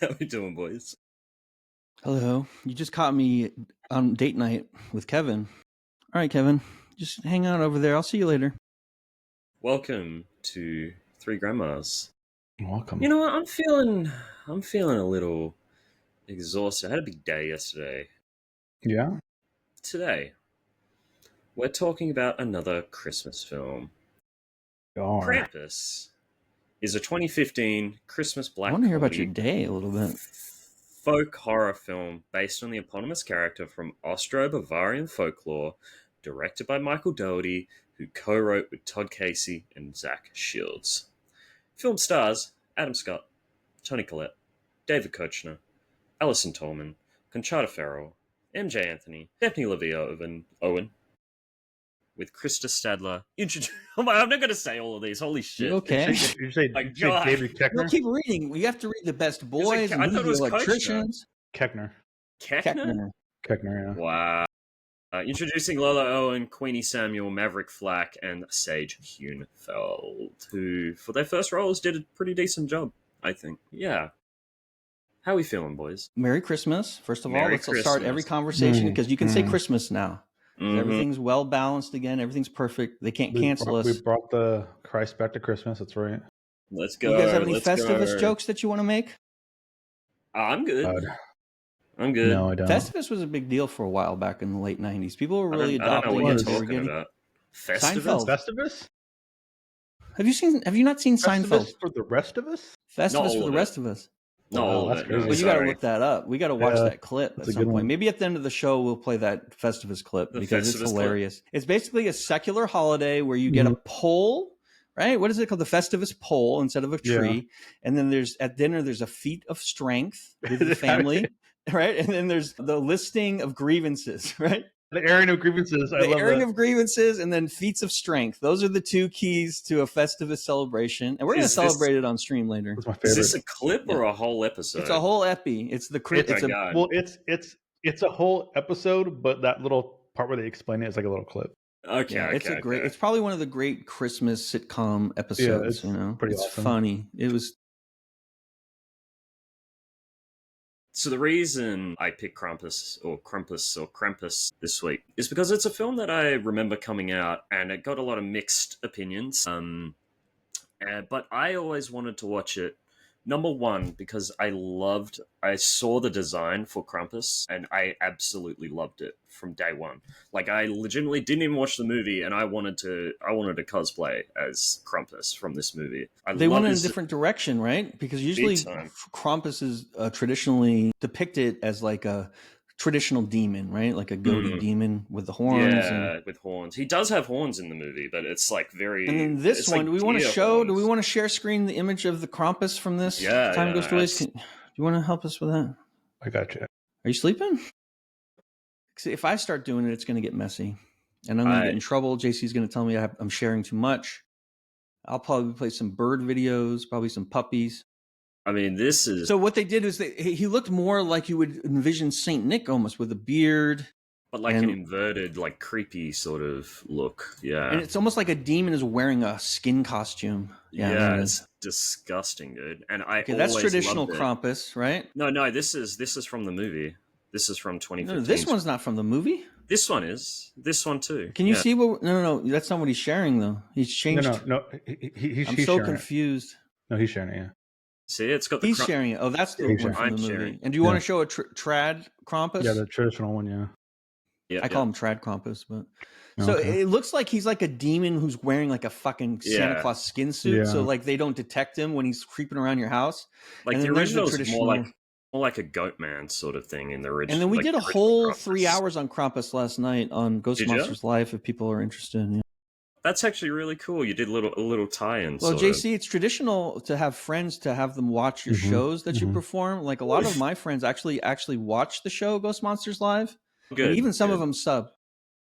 How we doing, boys? Hello. You just caught me on date night with Kevin. All right, Kevin. Just hang out over there. I'll see you later. Welcome to Three Grandmas. Welcome. You know what? I'm feeling a little exhausted. I had a big day yesterday. Yeah? Today, we're talking about another Christmas film. Krampus is a 2015 Christmas black I want to hear about comedy your day a little bit. folk horror film based on the eponymous character from Austro-Bavarian folklore, directed by Michael Dougherty, who co-wrote with Todd Casey and Zach Shields. Film stars Adam Scott, Toni Collette, David Koechner, Alison Tolman, Conchata Ferrell, MJ Anthony, Stephanie Levy Owen, with Krista Stadler. I'm not going to say all of these. Holy shit! You okay? You say David Koechner? No, keep reading. We have to read the best boys and I thought it was electricians. Koechner. Koechner? Koechner, yeah. Wow. Introducing Lola Owen, Queenie Samuel, Maverick Flack, and Sage Hunefeld, who, for their first roles, did a pretty decent job, I think. Yeah. How are we feeling, boys? Merry Christmas. First of all, Merry let's start Christmas. every conversation because you can say Christmas now. Everything's well balanced again. Everything's perfect. They can't cancel us. We brought the Christ back to Christmas. That's right. Let's go. You guys have any Festivus jokes that you want to make? I'm good. God. I'm good. No, I don't. Festivus was a big deal for a while back in the late 90s. People were really adopting what it. you're talking about. Seinfeld. Festivus? Have you not seen Seinfeld? Festivus for the rest of us? Festivus for the rest of us. No, that's crazy. Well, you got to look that up. We got to watch that clip at some point. One. Maybe at the end of the show, we'll play that Festivus clip because it's hilarious. Clip. It's basically a secular holiday where you get a pole, right? What is it called? The Festivus pole instead of a tree. Yeah. And then at dinner, there's a feat of strength with the family, right? And then there's the listing of grievances, right? The airing of grievances. The airing of grievances and then feats of strength. Those are the two keys to a Festivus celebration. And we're going to celebrate it on stream later. That's my favorite. Is this a clip or a whole episode? It's a whole epi. It's the it's a whole episode, but that little part where they explain it is like a little clip. Okay, It's probably one of the great Christmas sitcom episodes. Yeah, it's awesome. Funny. It was. So the reason I picked Krampus this week is because it's a film that I remember coming out and it got a lot of mixed opinions. But I always wanted to watch it. Number one, because I saw the design for Krampus and I absolutely loved it from day one. Like I legitimately didn't even watch the movie and I wanted to cosplay as Krampus from this movie. They went in a different direction, right? Because usually Krampus is traditionally depicted as like a traditional demon, right? Like a goaty demon with the horns. Yeah, with horns. He does have horns in the movie, but it's like very. And then this one, do we want to show? Horns. Do we want to share screen the image of the Krampus from this? Yeah, Timegoestowaste. Do you want to help us with that? I got you. Are you sleeping? See, if I start doing it, it's going to get messy, and I'm going to get in trouble. JC's going to tell me I'm sharing too much. I'll probably play some bird videos, probably some puppies. I mean, this is... So what they did is he looked more like you would envision Saint Nick almost with a beard. But like an inverted, like creepy sort of look. Yeah. And it's almost like a demon is wearing a skin costume. Yeah, it's disgusting, dude. And that's traditional Krampus, right? No, this is from the movie. This is from 2015. No, this one's not from the movie. This one is. This one too. Can you see what... No, that's not what he's sharing though. He's changed. No. I'm so confused. No, he's sharing it, yeah. See, it's got He's sharing it. Oh, that's the one from the movie. And do you want to show a trad Krampus? Yeah, the traditional one, yeah. I call him trad Krampus, but so it looks like he's like a demon who's wearing like a fucking Santa Claus skin suit. Yeah. So like they don't detect him when he's creeping around your house. Like the original is more like a goat man sort of thing in the original. And then we did a whole Krampus. 3 hours on Krampus last night on Ghost Monsters Live if people are interested. Yeah. That's actually really cool. You did a little tie-in. Well, JC, it's traditional to have friends to have them watch your shows that you perform. Like a lot of my friends actually watch the show Ghost Monsters Live. Good. And even some of them sub.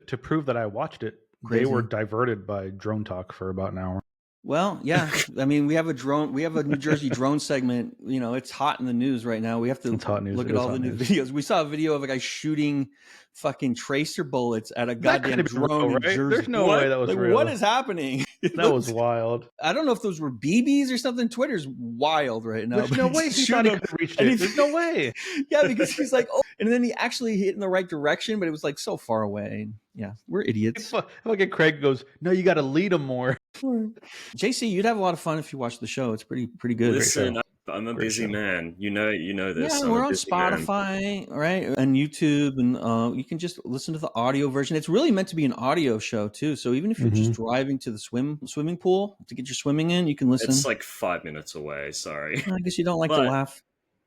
To prove that I watched it, they were diverted by drone talk for about an hour. Well, yeah. I mean, we have a New Jersey drone segment. You know, it's hot in the news right now. We have to look at all the new videos. We saw a video of a guy shooting fucking tracer bullets at a goddamn drone in Jersey. There's no way that was real. What is happening? That was wild. I don't know if those were BBs or something. Twitter's wild right now. There's no way he thought he could have reached it. There's no way. Yeah, because he's like, oh, and then he actually hit in the right direction, but it was like so far away. Yeah, we're idiots. Look at Craig goes, no, you got to lead him more. JC, you'd have a lot of fun if you watched the show. It's pretty good. Listen, I'm a busy man. You know this. Yeah, we're on Spotify, right, and YouTube, and you can just listen to the audio version. It's really meant to be an audio show too. So even if you're just driving to the swimming pool to get your swimming in, you can listen. It's like 5 minutes away. Sorry. I guess you don't like to laugh.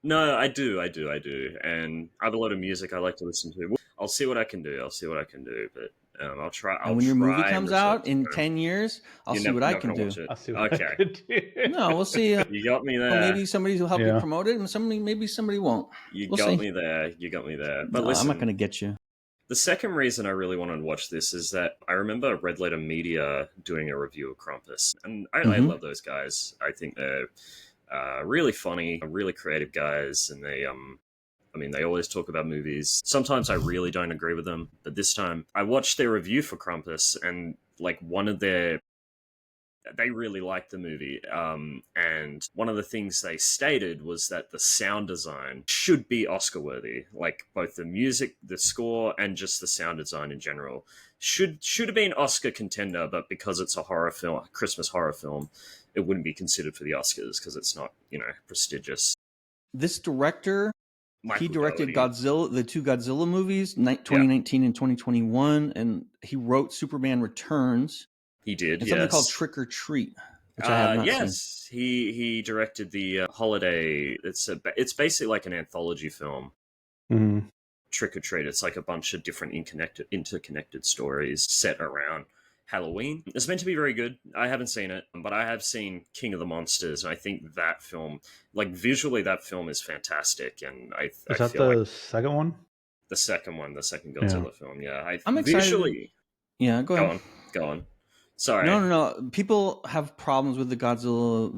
No, I do, and I have a lot of music I like to listen to. I'll see what I can do. But I'll try. And when your movie comes out in 10 years, I'll see what I can do. I'll see what I can do. No, we'll see. You got me there. Maybe somebody will help you promote it, and maybe somebody won't. You got me there. But listen, I'm not going to get you. The second reason I really wanted to watch this is that I remember Red Letter Media doing a review of Krampus, and I love those guys. I think they're really funny, really creative guys, and they always talk about movies. Sometimes I really don't agree with them, but this time I watched their review for Krampus, and like they really liked the movie. And one of the things they stated was that the sound design should be Oscar worthy. Like both the music, the score, and just the sound design in general should have been Oscar contender, but because it's a horror film, Christmas horror film, it wouldn't be considered for the Oscars because it's not, prestigious. This director, he directed Dougherty. Godzilla, the two Godzilla movies, 2019 and 2021, and he wrote Superman Returns. He did, and something called Trick or Treat, which I have not seen. He directed the Holiday. It's basically like an anthology film. Mm-hmm. Trick or Treat. It's like a bunch of different interconnected stories set around Halloween. It's meant to be very good. I haven't seen it, but I have seen King of the Monsters, and I think that film, like visually, that film is fantastic. And is that the second one? The second Godzilla film. Yeah, I'm excited. Visually, yeah, go on. Sorry. No. People have problems with the Godzilla,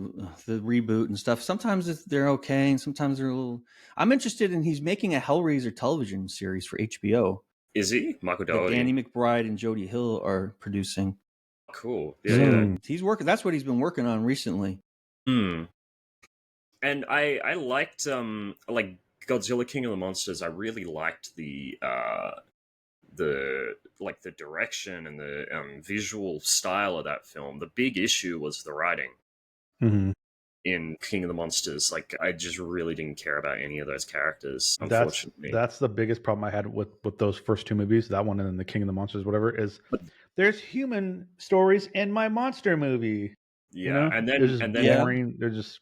the reboot and stuff. Sometimes they're okay, and sometimes they're a little. I'm interested in. He's making a Hellraiser television series for HBO. Is he? Michael Dougherty. Danny McBride and Jody Hill are producing. Cool. Yeah. He's working. That's what he's been working on recently. And I liked like Godzilla King of the Monsters. I really liked the direction and the visual style of that film. The big issue was the writing. Mm-hmm. In King of the Monsters, like I just really didn't care about any of those characters. Unfortunately, that's the biggest problem I had with those first two movies. That one and then the King of the Monsters, whatever. Is there's human stories in my monster movie. Yeah, and then boring. They're just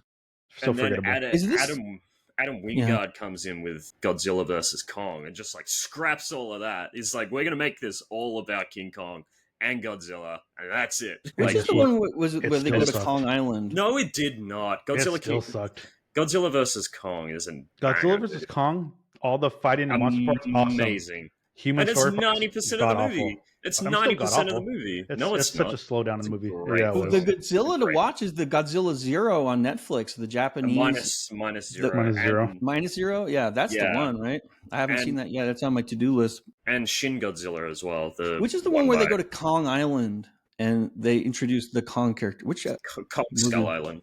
so forgettable. Adam Wingard comes in with Godzilla versus Kong and just like scraps all of that. He's like, we're gonna make this all about King Kong and Godzilla, and that's it. Which is the one where they go to Kong Island? No, it did not. Godzilla sucked. Godzilla versus Kong isn't. Godzilla versus Kong. All the fighting and monster parts, amazing. Human and it's 90% of the movie. It's 90% of the movie. It's such a slowdown in the movie. Yeah, the Godzilla to watch is the Godzilla Zero on Netflix. The Japanese minus zero. Minus zero. Yeah, that's the one, right? I haven't seen that yet. That's on my to-do list. And Shin Godzilla as well. Which is the one where they go to Kong Island and they introduce the Kong character. Which Kong Skull Island.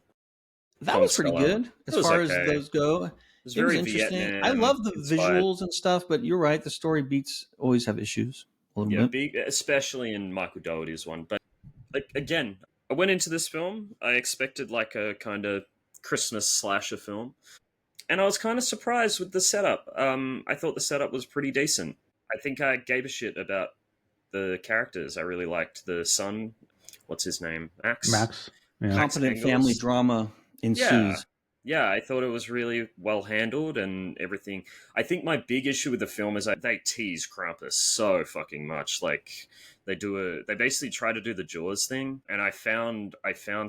That was pretty good as far as those go. It was interesting. Vietnam, I love the visuals and stuff, but you're right. The story beats always have issues a little bit. Especially in Michael Dougherty's one. But like again, I went into this film. I expected like a kind of Christmas slasher film, and I was kind of surprised with the setup. I thought the setup was pretty decent. I think I gave a shit about the characters. I really liked the son. What's his name? Max. Yeah. Competent family drama ensues. Yeah, I thought it was really well handled and everything. I think my big issue with the film is that they tease Krampus so fucking much. Like they basically try to do the Jaws thing, and I found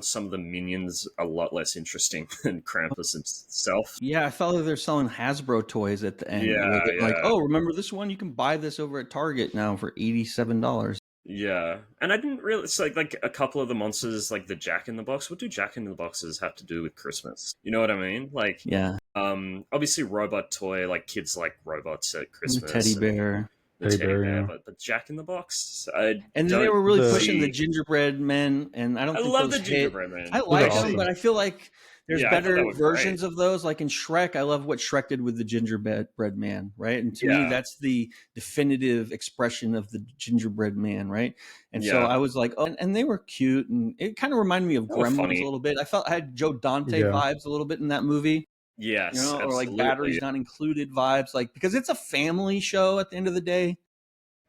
some of the minions a lot less interesting than Krampus himself. Yeah, I felt like they're selling Hasbro toys at the end. Yeah, like, oh, remember this one? You can buy this over at Target now for $87. Yeah, and I didn't really. It's like a couple of the monsters, like the Jack in the Box. What do Jack in the Boxes have to do with Christmas? You know what I mean? Like, yeah. Obviously, robot toy. Like kids like robots at Christmas. The teddy bear. the teddy bear, but Jack in the Box. And then they were really pushing the gingerbread men, and I don't think love those the gingerbread men. I like them, but I feel like there's better versions of those. Like in Shrek, I love what Shrek did with the gingerbread man, right? And to me, that's the definitive expression of the gingerbread man, right? And so I was like, oh, and they were cute, and it kind of reminded me of Gremlins a little bit. I felt I had Joe Dante vibes a little bit in that movie. Yes, you know, or like Batteries Not Included vibes, like because it's a family show at the end of the day.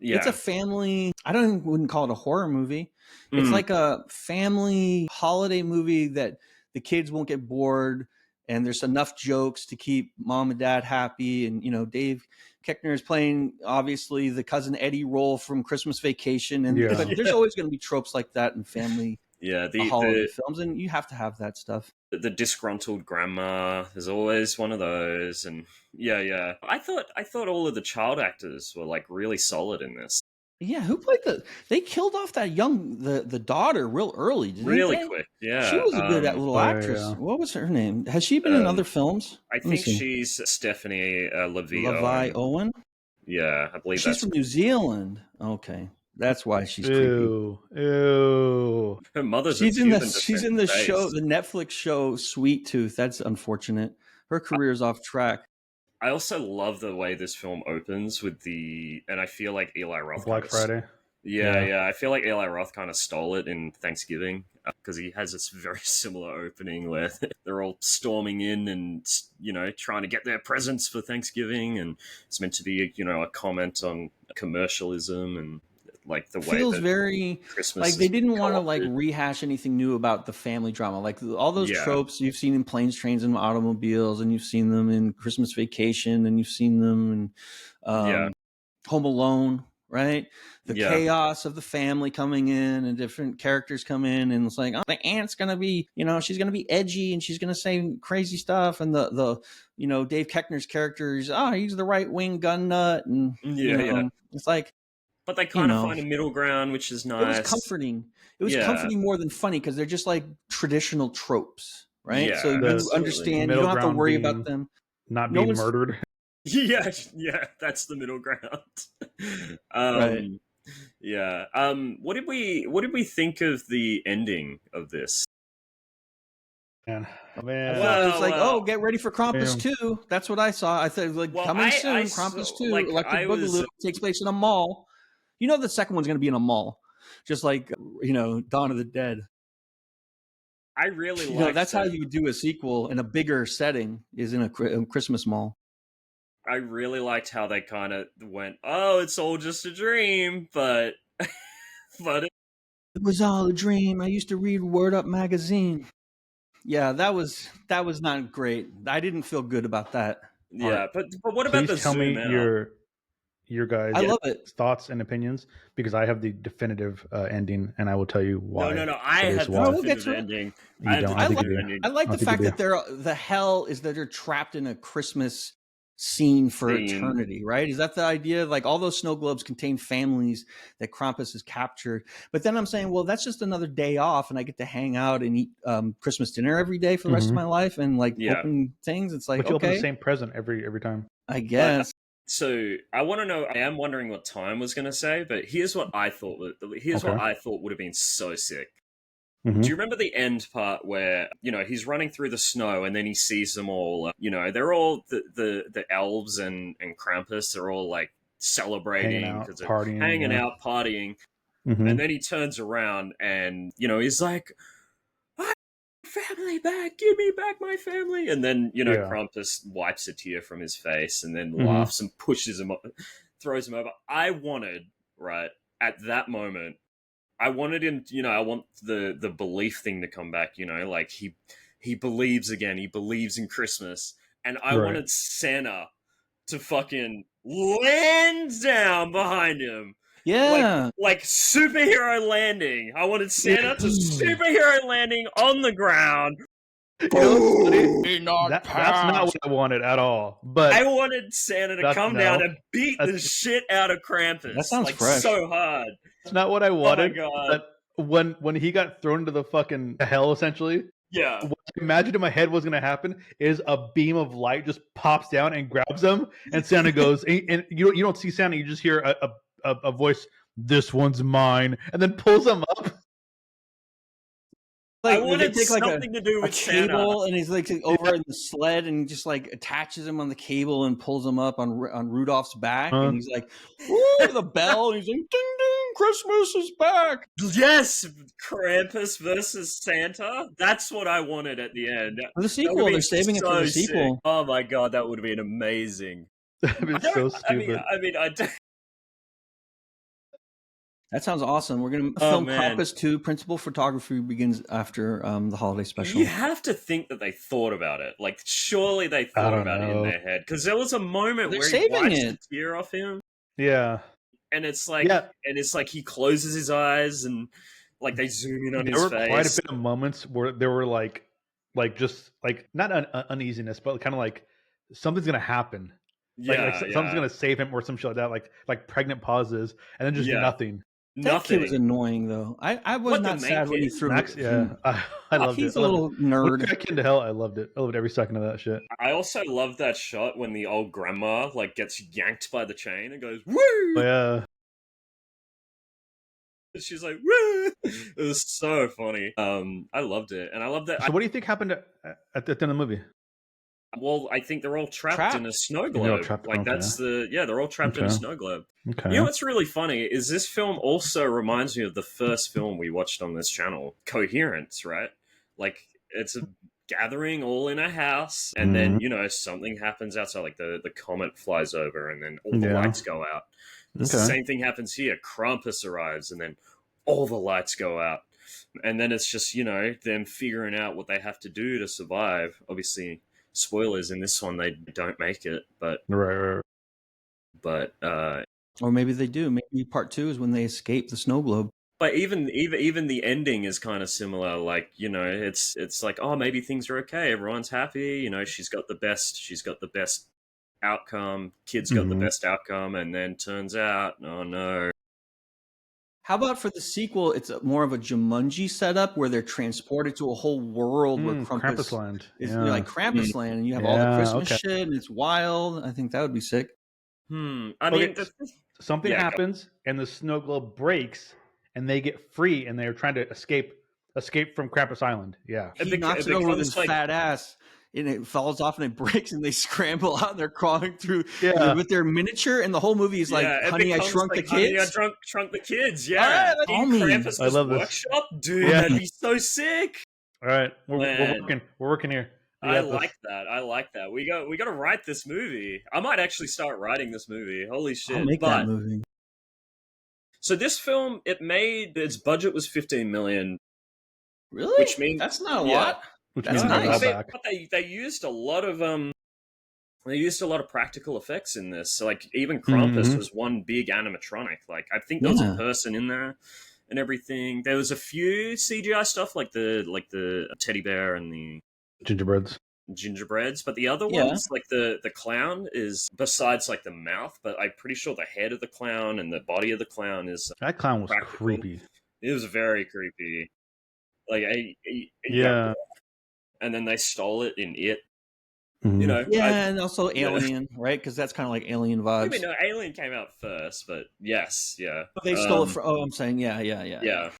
Yeah. It's a family. I wouldn't call it a horror movie. It's like a family holiday movie that the kids won't get bored, and there's enough jokes to keep mom and dad happy. And you know, Dave Koechner is playing obviously the cousin Eddie role from Christmas Vacation, and but there's always going to be tropes like that in family. The holiday films, and you have to have that stuff. The disgruntled grandma, there's always one of those, and I thought all of the child actors were like really solid in this. Yeah, who played they killed off that the daughter real early, really quick. Yeah, she was a good little actress. Yeah. What was her name? Has she been in other films? I think she's Stephanie Levi Owen. Yeah, I believe she's from New Zealand. Okay. That's why she's creepy. Her mother's she's in the show, the Netflix show Sweet Tooth. That's unfortunate. Her career's off track. I also love the way this film opens with and I feel like Eli Roth Black Friday. Yeah. I feel like Eli Roth kind of stole it in Thanksgiving because he has this very similar opening where they're all storming in and, you know, trying to get their presents for Thanksgiving, and it's meant to be, you know, a comment on commercialism and like the way feels very Christmas like they didn't want to like rehash anything new about the family drama, like all those tropes you've seen in Planes, Trains, and Automobiles, and you've seen them in Christmas Vacation, and you've seen them in Home Alone, right? The chaos of the family coming in and different characters come in, and it's like, oh, the aunt's gonna be, you know, she's gonna be edgy and she's gonna say crazy stuff, and the you know, Dave Koechner's character is he's the right wing gun nut, and it's like. But they kind of find a middle ground, which is nice. It was comforting. It was comforting more than funny because they're just like traditional tropes, right? Yeah, so you understand. You don't have to worry about them not being murdered. Yeah, that's the middle ground. Right. Yeah. What did we think of the ending of this? Man. It's like, get ready for Krampus 2. That's what I saw. I thought like coming soon, Krampus 2. Electric Boogaloo takes place in a mall. You know the second one's going to be in a mall, just like, you know, Dawn of the Dead. I really like that's how you do a sequel in a bigger setting, is in a Christmas mall. I really liked how they kind of went, oh, it's all just a dream, but it was all a dream. I used to read Word Up magazine. Yeah, that was not great. I didn't feel good about that. Yeah, but what about the tell me your guys' I love it. thoughts and opinions, because I have the definitive ending, and I will tell you why. No, I have the definitive ending. I like the fact that the hell is that they're trapped in a Christmas scene for eternity, right? Is that the idea? Like all those snow globes contain families that Krampus has captured. But then I'm saying, well, that's just another day off, and I get to hang out and eat Christmas dinner every day for the rest of my life, and like open things. It's like, but you open the same present every time. I guess. So I want to know. I am wondering what Time was going to say, but here's what I thought. What I thought would have been so sick. Mm-hmm. Do you remember the end part where, you know, he's running through the snow and then he sees them all? You know, they're all the elves and Krampus. They're all like celebrating because they're hanging out, partying, and then he turns around and, you know, he's like, family back, give me back my family. And then, you know, Krampus wipes a tear from his face and then laughs and pushes him, throws him over. I wanted, right, at that moment, I wanted him, you know, I want the belief thing to come back, you know, like he believes again, he believes in Christmas. And I wanted Santa to fucking land down behind him. Yeah. Like superhero landing. I wanted Santa to superhero landing on the ground. That's not what I wanted at all. But I wanted Santa to come down and beat the shit out of Krampus. That sounds like fresh. So hard. That's not what I wanted. Oh my God. But when he got thrown into the fucking hell, essentially, Yeah. What I imagined in my head was going to happen is a beam of light just pops down and grabs him, and Santa goes, and you don't see Santa, you just hear a voice, "This one's mine," and then pulls him up. I Like they wanted take like something to do a with cable, Santa. and he's like over in the sled, and just like attaches him on the cable and pulls him up on Rudolph's back, and he's like, "Ooh!" with a bell, and he's like, "Ding ding, Christmas is back!" Yes, Krampus versus Santa. That's what I wanted at the end. For the sequel, they're saving it for the sequel. Sick. Oh my god, that would have been amazing. That'd been so stupid. I don't. That sounds awesome. We're going to film Krampus 2. Principal photography begins after the holiday special. You have to think that they thought about it. Like, surely they thought about it in their head. Because there was a moment where he wipes the tear off him. Yeah. And it's like, he closes his eyes and like they zoom in on his face. There were quite a bit of moments where there were like just like not an uneasiness, but kind of like something's gonna happen. Something's gonna save him or some shit like that. Like pregnant pauses and then just nothing. That kid was annoying though. I was not sad when he threw Max. Yeah, I loved it. He's a little nerd. That kid to hell. I loved it. I loved every second of that shit. I also love that shot when the old grandma like gets yanked by the chain and goes, "Woo!" Oh, yeah. She's like, "Woo!" It was so funny. I loved it, and I love that. So, what do you think happened at the end of the movie? Well, I think they're all trapped in a snow globe. They're all trapped in a snow globe. Okay. You know what's really funny is this film also reminds me of the first film we watched on this channel, Coherence, right? Like it's a gathering all in a house, and then something happens outside, like the comet flies over, and then all the lights go out. The same thing happens here. Krampus arrives, and then all the lights go out, and then it's just them figuring out what they have to do to survive. Obviously. Spoilers in this one, they don't make it, but right. But or maybe they do. Maybe part 2 is when they escape the snow globe. But even the ending is kind of similar. Like it's like, oh, maybe things are okay. Everyone's happy. She's got the best outcome. Kids got the best outcome, and then turns out, oh no. How about for the sequel, it's more of a Jumanji setup where they're transported to a whole world where Krampus land. Is like Krampus land, and you have all the Christmas shit, and it's wild. I think that would be sick. I mean, something happens, and the snow globe breaks, and they get free, and they're trying to escape from Krampus Island. Yeah. He knocks it over with his fat ass. And it falls off and it breaks and they scramble out and they're crawling through with their miniature, and the whole movie is like, Honey, I Shrunk the Kids. Honey, I Shrunk the Kids. Yeah, Krampus I love this workshop, dude. That'd be so sick. All right, we're working here. I like that. We got to write this movie. I might actually start writing this movie. Holy shit! I'll make that movie. So this film, its budget was $15 million. Really? Which means that's not a lot. That's nice. But they used a lot of practical effects in this. So like even Krampus was one big animatronic. Like I think there was a person in there and everything. There was a few CGI stuff like the teddy bear and the gingerbreads, but the other ones, like the clown, is besides like the mouth, but I'm pretty sure the head of the clown and the body of the clown is that clown was practical. Creepy. It was very creepy. Like and then they stole it in It. And also Alien, right? Because that's kind of like Alien vibes. I mean, no, Alien came out first, but yes, yeah. But they stole it from. Oh, I'm saying, yeah.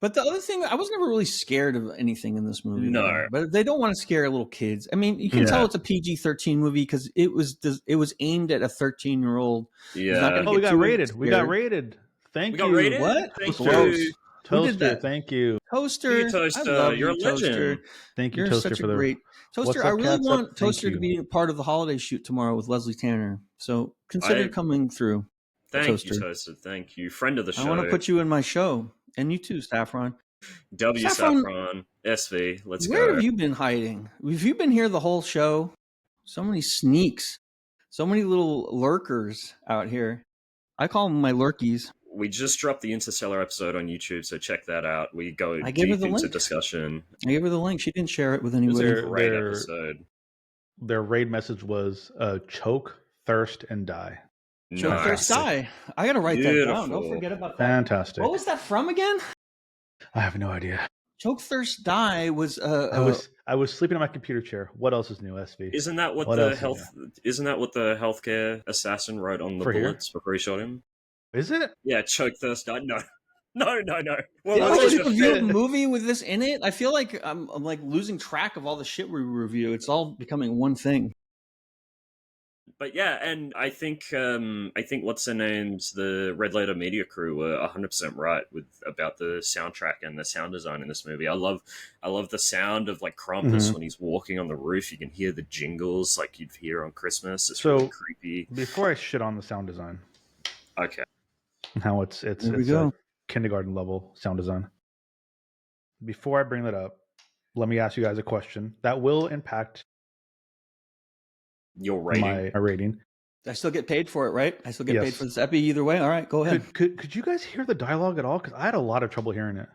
But the other thing, I was never really scared of anything in this movie. No, but they don't want to scare little kids. I mean, you can tell it's a PG-13 movie because it was aimed at a 13-year-old. Yeah. We got rated. Thank you. We got rated. What? Thank you. Toaster, thank you. Toaster, Toaster, you're a legend. Toaster. Thank you, You're Toaster, such a great Toaster. I really want Toaster to be part of the holiday shoot tomorrow with Leslie Tanner. So consider coming through. Thank you, Toaster. Thank you, friend of the show. I want to put you in my show, and you too, Saffron. Saffron, SV. Let's go. Where have you been hiding? Have you been here the whole show? So many sneaks, so many little lurkers out here. I call them my lurkies. We just dropped the Interstellar episode on YouTube, so check that out. We go deep into discussion. I gave her the link. She didn't share it with anybody. It was a great episode. Their raid message was choke, thirst, and die. Choke, thirst, die. I got to write that down. Don't forget about that. Fantastic. What was that from again? I have no idea. Choke, Thirst, Die was I was sleeping on my computer chair. What else is new, SV? Isn't that what Isn't that what the healthcare assassin wrote on the bullets before he shot him? Is it? Yeah, choke, thirst, die. No. No. Well, did we just review a movie with this in it? I feel like I'm like losing track of all the shit we review. It's all becoming one thing. But yeah, and I think what's their names, the Red Letter Media crew were 100% right about the soundtrack and the sound design in this movie. I love the sound of like Krampus when he's walking on the roof. You can hear the jingles like you'd hear on Christmas. It's really creepy. Before I shit on the sound design, okay, how it's a kindergarten level sound design. Before I bring that up, let me ask you guys a question that will impact your rating. My rating. I still get paid for it, right? I still get paid for this epi either way. All right, go ahead. Could you guys hear the dialogue at all? Because I had a lot of trouble hearing it.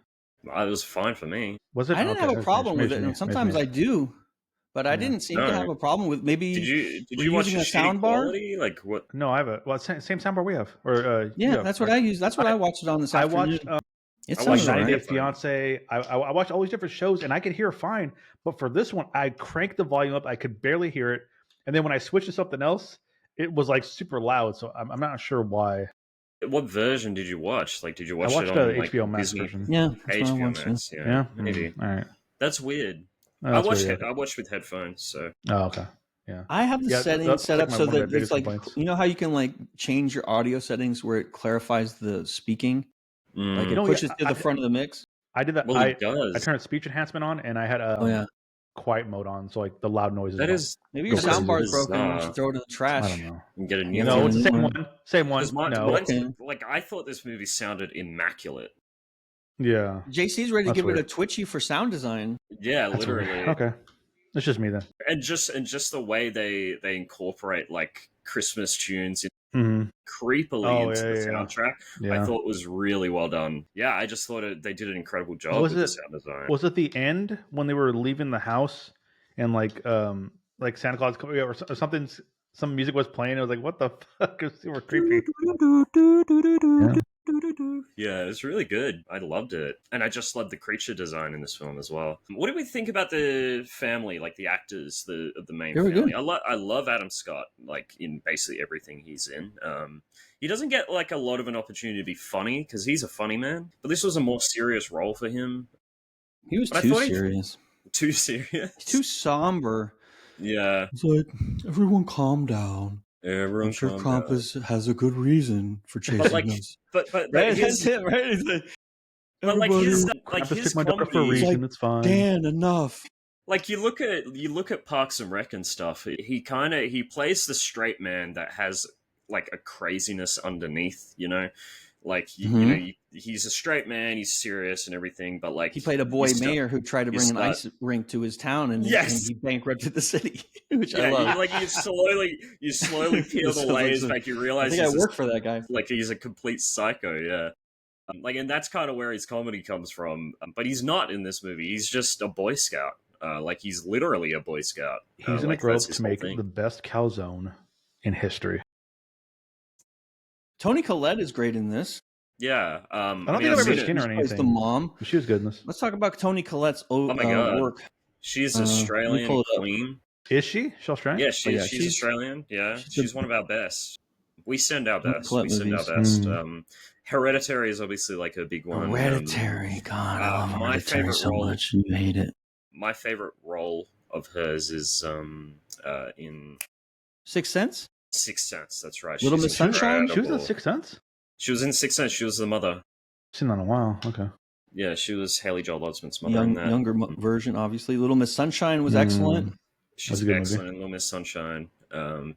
It was fine for me. Was it? I didn't have a problem with it, and sometimes I do, but I didn't seem to have a problem with. Maybe did you watch using a sound bar? Like what? No, I have a same sound bar we have. Or that's what I use. That's what I watched it on this afternoon. I watched 90 Day Fiance. I watched all these different shows, and I could hear fine. But for this one, I cranked the volume up. I could barely hear it. And then when I switched to something else, it was like super loud. So I'm not sure why. What version did you watch? Like, did you watch it on the HBO Max version? Yeah, HBO Max. Yeah, maybe. All right, that's weird. I watched with headphones. So. Oh, okay. Yeah. I have the settings set up so that it's like you know how you can like change your audio settings where it clarifies the speaking, like it pushes to the front of the mix. I did that. Well, it does. I turned speech enhancement on, and I had quiet mode on, so like the loud noises. That is maybe your soundbar is broken. You should throw it in the trash. I don't know. And get a new one. It's the same one. Same one. Like I thought this movie sounded immaculate. Yeah. JC's ready to give it a Twitchy for sound design. Yeah, literally. Okay, it's just me then. And just the way they incorporate like Christmas tunes creepily into the soundtrack, I thought was really well done. Yeah, I just thought they did an incredible job with the sound design. Was it the end when they were leaving the house and like Santa Claus or something? Some music was playing. It was like, what the fuck? It was super creepy. Yeah, it was really good. I loved it. And I just loved the creature design in this film as well. What did we think about the family, like the actors of the main family? I love Adam Scott, like in basically everything he's in. He doesn't get like a lot of an opportunity to be funny because he's a funny man, but this was a more serious role for him. He was too serious. Too serious? Too somber. Yeah. It's like, everyone calm down. I'm sure Krampus has a good reason for chasing us. But that's it, right? But like his comedy, for a reason, it's fine. Dan, enough. Like you look at Parks and Rec and stuff. He plays the straight man that has like a craziness underneath, you know. Like you know, he's a straight man. He's serious and everything, but like he played a boy mayor who tried to bring an ice rink to his town, and he bankrupted the city, which I love. Like you slowly peel the layers back. You realize I think I work for that guy. Like he's a complete psycho. Yeah. And that's kind of where his comedy comes from. But he's not in this movie. He's just a Boy Scout. Like he's literally a Boy Scout. He's gonna grow up to make the best calzone in history. Toni Collette is great in this. Yeah. I don't think I've ever seen her in anything. The mom. She was good in this. Let's talk about Toni Collette's work. She's Australian queen. Is she? She's Australian? Yeah, she's Australian. Yeah, she's one of our best. We send our best. Hereditary is obviously like a big one. Hereditary, God, I love my favorite so role, much. You hate it. My favorite role of hers is in Sixth Sense. Sixth Sense, that's right. Little Miss Sunshine. She was in Sixth Sense. She was in Sixth Sense. She was the mother. Seen that in a while. Okay. Yeah, she was Haley Joel Osment's mother. In that younger version, obviously. Little Miss Sunshine was excellent. She's excellent in Little Miss Sunshine.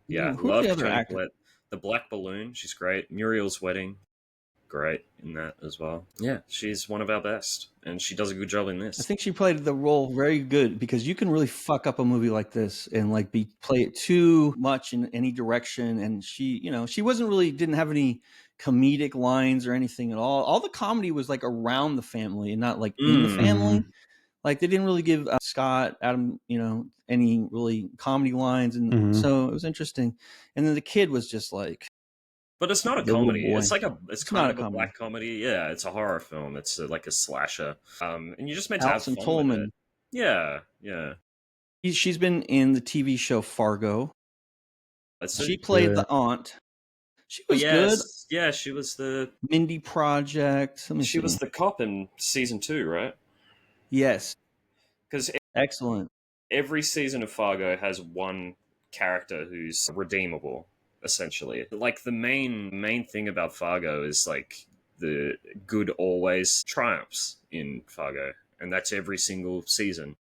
Yeah, love Toni Collette. The Black Balloon. She's great. Muriel's Wedding. Great in that as well. Yeah, she's one of our best, and she does a good job in this. I think she played the role very good because you can really fuck up a movie like this and like play it too much in any direction. And she, you know, she didn't have any comedic lines or anything at all. All the comedy was like around the family and not like in the family. Like they didn't really give Adam, you know, any really comedy lines, and so it was interesting. And then the kid was just like But it's not a The little comedy. boy. It's kind of a black comedy. Yeah, it's a horror film. It's like a slasher. And you're just meant to have fun with it. Yeah, yeah. She's been in the TV show Fargo. She played the aunt. She was good. Yeah, she was the Mindy Project. She was the cop in season 2, right? Yes. Because excellent. Every season of Fargo has one character who's redeemable, essentially. Like the main thing about Fargo is like the good always triumphs in Fargo, and that's every single season.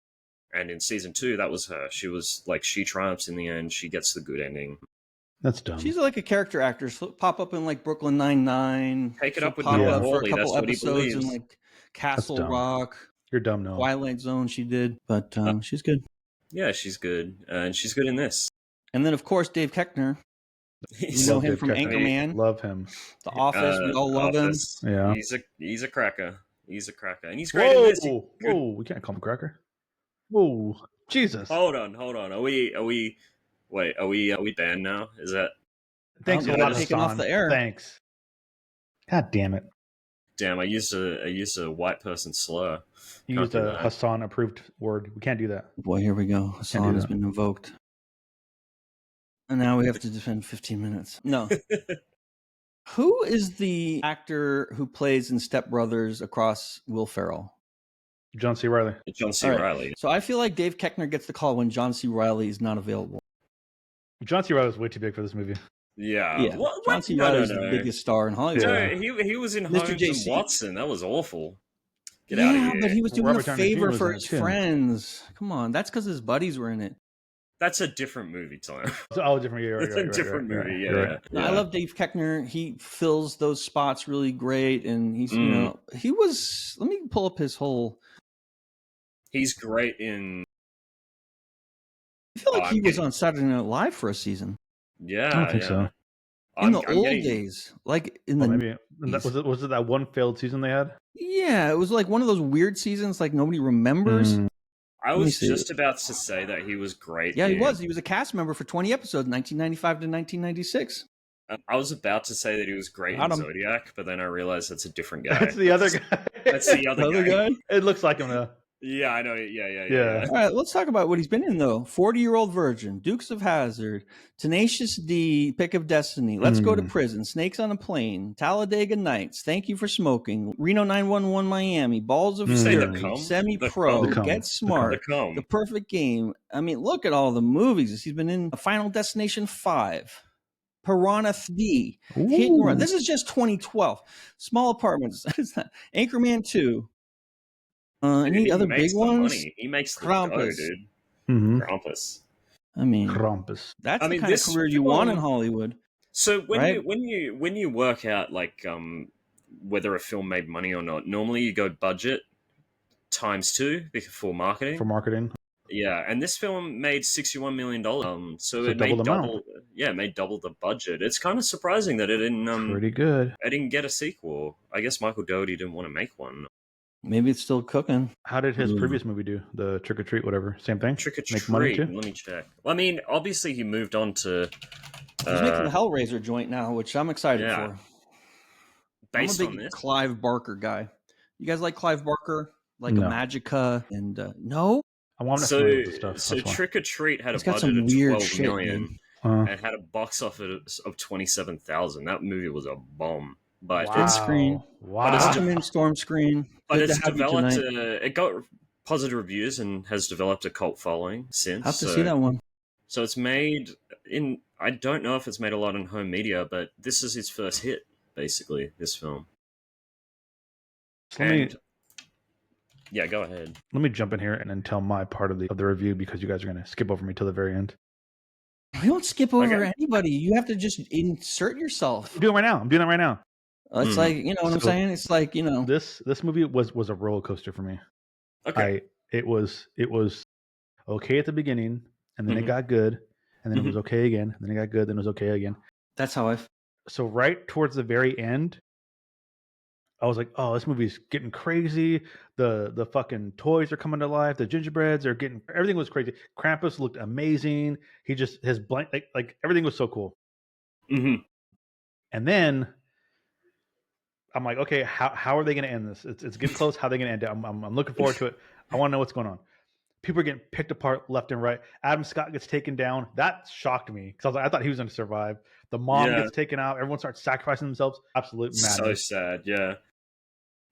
And in season 2, that was her. She was like, she triumphs in the end. She gets the good ending. That's dumb. She's like a character actor. She'll pop up in like Brooklyn Nine-Nine. Take it up with Noah Hawley. For a couple That's episodes in like Castle Rock. You're dumb, Noah. Twilight Zone. She did, but she's good. Yeah, she's good, and she's good in this. And then of course Dave Koechner. You know him from Anchorman. Love him. The Office. We all love him. Yeah, he's a cracker. He's a cracker, and he's great in this. Whoa! We can't call him a cracker. Whoa! Jesus! Hold on. Are we banned now? Is that? Thanks a lot, taken off the air. Thanks. God damn it! Damn, I used a white person slur. You used a Hassan approved word. We can't do that. Boy, here we go. Hassan has been invoked. And now we have to defend 15 minutes. No. Who is the actor who plays in Step Brothers across Will Ferrell? John C. Reilly. John C. Reilly. So I feel like Dave Koechner gets the call when John C. Reilly is not available. John C. Reilly is way too big for this movie. Yeah. John C. Reilly is the biggest star in Hollywood. No, he was in Holmes and Watson. That was awful. Get out of here. But he was doing a favor for his friends. Come on, that's because his buddies were in it. That's a different movie, Tom. Oh, different movie. It's a different movie. Yeah. I love Dave Koechner. He fills those spots really great, and he's he was. Let me pull up his whole. He's great in. I feel like he was on Saturday Night Live for a season. Yeah, I don't think so. In the old days, like in the maybe was it that one failed season they had? Yeah, it was like one of those weird seasons like nobody remembers. I was just about to say that he was great. Yeah, he was. He was a cast member for 20 episodes, 1995 to 1996. I was about to say that he was great in Zodiac, but then I realized that's a different guy. That's the other guy. That's the other guy. It looks like him though. Yeah, I know. Yeah. All right, let's talk about what he's been in, though. 40-Year-Old Virgin, Dukes of Hazzard, Tenacious D, Pick of Destiny, Let's Go to Prison, Snakes on a Plane, Talladega Nights, Thank You for Smoking, Reno 911 Miami, Balls of Fury, Semi-Pro, Get Smart, The Perfect Game. I mean, look at all the movies. He's been in Final Destination 5. Piranha 3. Hit and Run. This is just 2012. Small Apartments. Anchorman 2. Any other big ones? He makes the Krampus. dough, dude. Krampus. I mean, Krampus. That's the kind of career you want in Hollywood. So when you work out like whether a film made money or not, normally you go budget times 2 for marketing. Yeah, and this film made $61 million. So it made double. Yeah, it made double the budget. It's kind of surprising that it didn't. Pretty good. I didn't get a sequel. I guess Michael Dougherty didn't want to make one. Maybe it's still cooking. How did his previous movie do? The Trick or Treat, whatever. Same thing? Trick or Treat. Let me check. Well, I mean, obviously he moved on to... He's making the Hellraiser joint now, which I'm excited for. Based I'm a big Clive Barker guy. You guys like Clive Barker? Like a Magica? And no? I want to see the stuff. So Trick or Treat had a budget of $12 million and had a box office of $27,000. That movie was a bomb. But screen. Storm screen. But it's developed. It got positive reviews and has developed a cult following since. I have to see that one. So it's made in. I don't know if it's made a lot in home media, but this is his first hit, basically. This film. Yeah, go ahead. Let me jump in here and then tell my part of the review because you guys are going to skip over me till the very end. We don't skip over anybody. You have to just insert yourself. I'm doing that right now. It's like, you know what I'm saying? It's like, you know. This movie was a roller coaster for me. Okay. It was okay at the beginning, and then it got good, and then it was okay again, and then it got good, then it was okay again. That's how I... So right towards the very end, I was like, oh, this movie's getting crazy. The fucking toys are coming to life. The gingerbreads are getting... Everything was crazy. Krampus looked amazing. He just... His blank... Like everything was so cool. Mm-hmm. And then I'm like, okay, how are they going to end this? It's getting close. How are they going to end it? I'm looking forward to it. I want to know what's going on. People are getting picked apart left and right. Adam Scott gets taken down. That shocked me because I thought he was going to survive. The mom gets taken out. Everyone starts sacrificing themselves. Absolute madness. So sad. Yeah.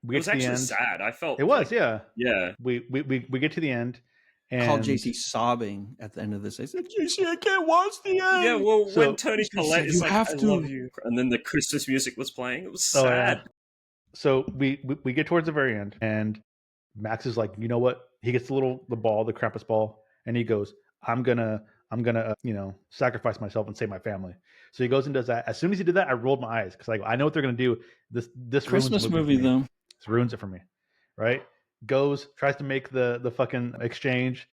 We get was to the actually end. sad. I felt it was. Yeah. Yeah. We get to the end. And I called JC sobbing at the end of this. I said, JC, I can't watch the end. Yeah, well, when Tony Collette is like, I love you. And then the Christmas music was playing. It was sad. Yeah. So we get towards the very end, and Max is like, you know what? He gets the ball, the Krampus ball, and he goes, I'm gonna sacrifice myself and save my family. So he goes and does that. As soon as he did that, I rolled my eyes because I know what they're gonna do. This Christmas movie though. This ruins it for me, right? Goes, tries to make the fucking exchange.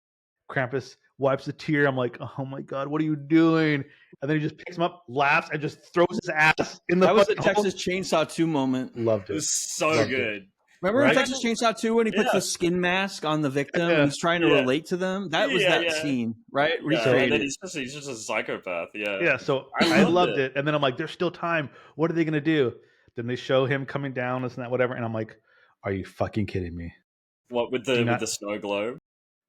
Krampus wipes a tear. I'm like, oh my god, what are you doing? And then he just picks him up, laughs, and just throws his ass in the. That was the Texas Chainsaw 2 moment. Loved it. It was so good. Remember in Texas Chainsaw 2 when he puts the skin mask on the victim and he's trying to relate to them? That was that scene, right? And then he's just a psychopath. Yeah. Yeah. So I loved it. And then I'm like, there's still time. What are they gonna do? Then they show him coming down, this and that, whatever. And I'm like, are you fucking kidding me? What with the snow globe?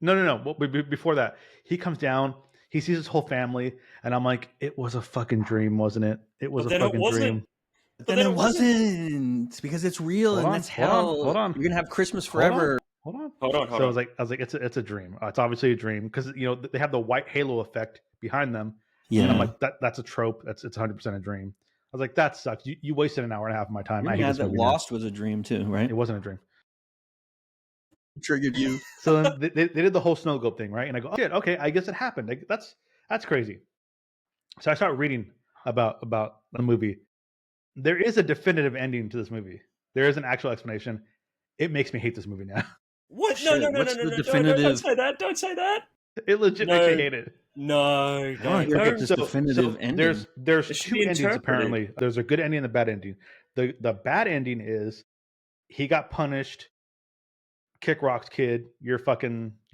No. Well, before that, he comes down. He sees his whole family, and I'm like, it was a fucking dream, wasn't it? It was a fucking dream. But then it wasn't because it's real and that's hell. Hold on. You're gonna have Christmas forever. Hold on. So I was like, it's a dream. It's obviously a dream because they have the white halo effect behind them. Yeah. And I'm like, that's a trope. It's 100% a dream. I was like, that sucks. You wasted an hour and a half of my time. I hate this movie. Lost was a dream too, right? It wasn't a dream. Triggered you. So then they did the whole snow globe thing, right? And I go, oh, shit, okay, I guess it happened. Like, that's crazy. So I start reading about the movie. There is a definitive ending to this movie. There is an actual explanation. It makes me hate this movie now. What? No. Definitive... Don't say that. Don't say that. It legit makes me hate it. No. Definitive ending. There's two endings apparently. There's a good ending and a bad ending. The bad ending is he got punished. Kick rocks, kid. You're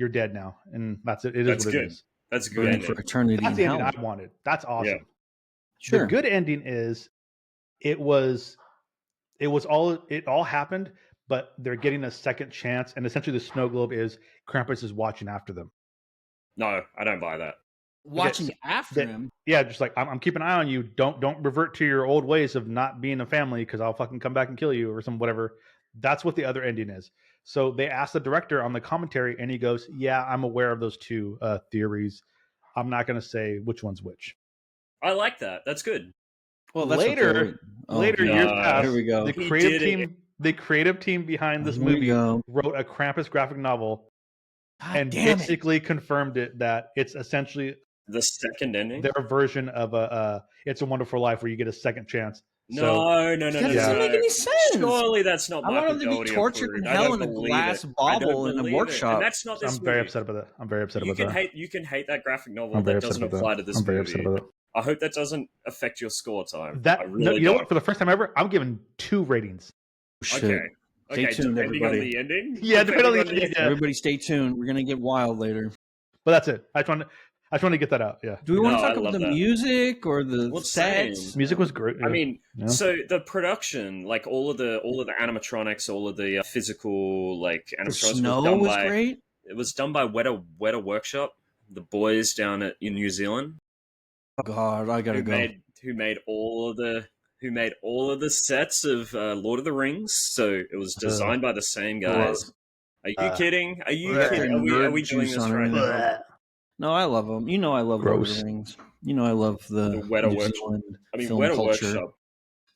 dead now, and that's it. It is what it is. That's a good ending for eternity. That's the ending I wanted. That's awesome. Yeah. Sure. The good ending is it all happened, but they're getting a second chance, and essentially the snow globe is Krampus is watching after them. No, I don't buy that. Watching after him. Yeah, just like I'm keeping an eye on you. Don't revert to your old ways of not being a family because I'll fucking come back and kill you or some whatever. That's what the other ending is. So they asked the director on the commentary, and he goes, "Yeah, I'm aware of those two theories. I'm not going to say which one's which." I like that. That's good. Well, that's later years past, here we go. The creative team behind this movie wrote a Krampus graphic novel and basically confirmed it that it's essentially the second ending, their version of It's a Wonderful Life, where you get a second chance. No. That doesn't make any sense. Surely that's not. I want him to be tortured in hell in a glass bauble in a workshop. And that's not this I'm very upset about that. You can hate that graphic novel. That doesn't apply to this movie. I'm very upset about that. I hope that doesn't affect your score time. You know what? For the first time ever, I'm giving 2 ratings. Okay. Stay tuned, everybody. On the ending? Yeah, depending on the ending. Yeah. Everybody stay tuned. We're going to get wild later. But that's it. I just want to get that out. Yeah. Do we want to talk about the music or the sets? Music was great. I mean, so the production, like all of the animatronics, all of the physical animatronics was great. It was done by Weta Workshop, the boys down in New Zealand. Oh God, I gotta go. Who made all of the sets of Lord of the Rings? So it was designed by the same guys. Are you kidding? Are you kidding? Are we doing this right now? No, I love them. You know I love Lord of the Rings. You know I love the Weta Workshop. Weta Workshop.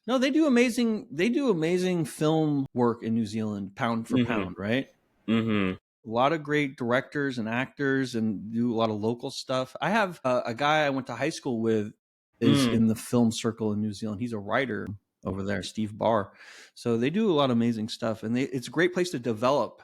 No, they do amazing film work in New Zealand, pound for pound, right? Mm-hmm. A lot of great directors and actors, and do a lot of local stuff. I have a guy I went to high school with is in the film circle in New Zealand. He's a writer over there, Steve Barr. So they do a lot of amazing stuff, and it's a great place to develop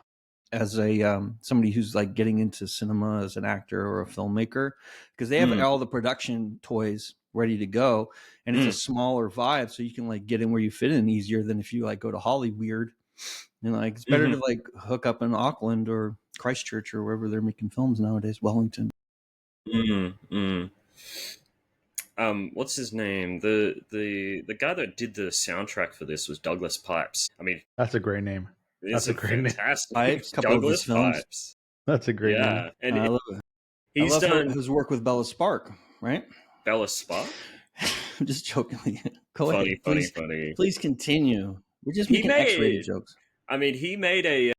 as a somebody who's like getting into cinema as an actor or a filmmaker, because they have all the production toys ready to go, and it's a smaller vibe, so you can like get in where you fit in easier than if you like go to Hollyweird. Like it's better to like hook up in Auckland or Christchurch or wherever they're making films nowadays, Wellington. What's his name? The guy that did the soundtrack for this was Douglas Pipes. I mean, that's a great name. That's a great fantastic name. Pipes, couple of his films. Pipes. That's a great name. And I love it. I love his work with Bella Spark, right? Bella Spark? I'm just joking. Go ahead. Funny. Please continue. We're just making X-rated jokes. I mean, he made a...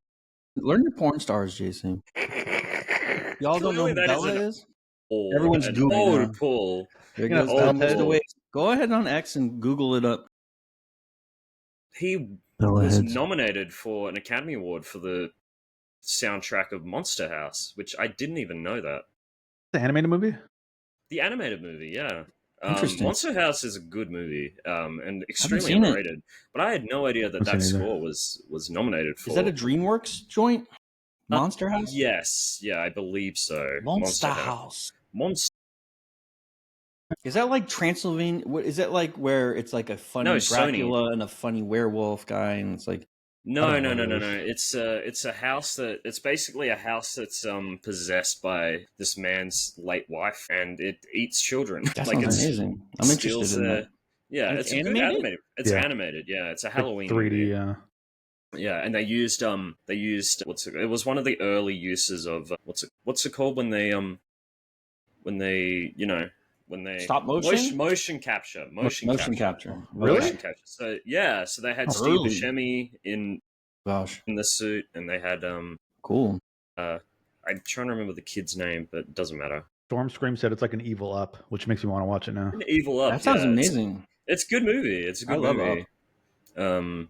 Learn your porn stars, Jason. Y'all don't know who Bella is? Everyone's Googling old pull. There goes Timegoestowaste. Go ahead on X and Google it up. He was nominated for an Academy Award for the soundtrack of Monster House, which I didn't even know that. The animated movie? The animated movie, yeah. Interesting. Monster House is a good movie and extremely underrated. But I had no idea that score was nominated for. Is that a DreamWorks joint? Monster House? Yes. Yeah, I believe so. Monster House. Monster. Is that like Transylvania? What is that like? Where it's like a funny Dracula and a funny werewolf guy, and it's like no. It's a house it's basically a house that's possessed by this man's late wife, and it eats children. That's amazing. I'm interested in that. Yeah, it's animated. It's animated. Yeah, it's a Halloween 3D. Movie. Yeah. Yeah, and they used it was one of the early uses of what's it called when they stop motion capture. Motion capture. Really? Motion capture. So yeah, so they had Steve Buscemi in the suit, and they had cool. I'm trying to remember the kid's name, but it doesn't matter. Storm Scream said it's like an Evil Up, which makes me want to watch it now. An Evil Up. That sounds amazing. It's a good movie. It's a good movie.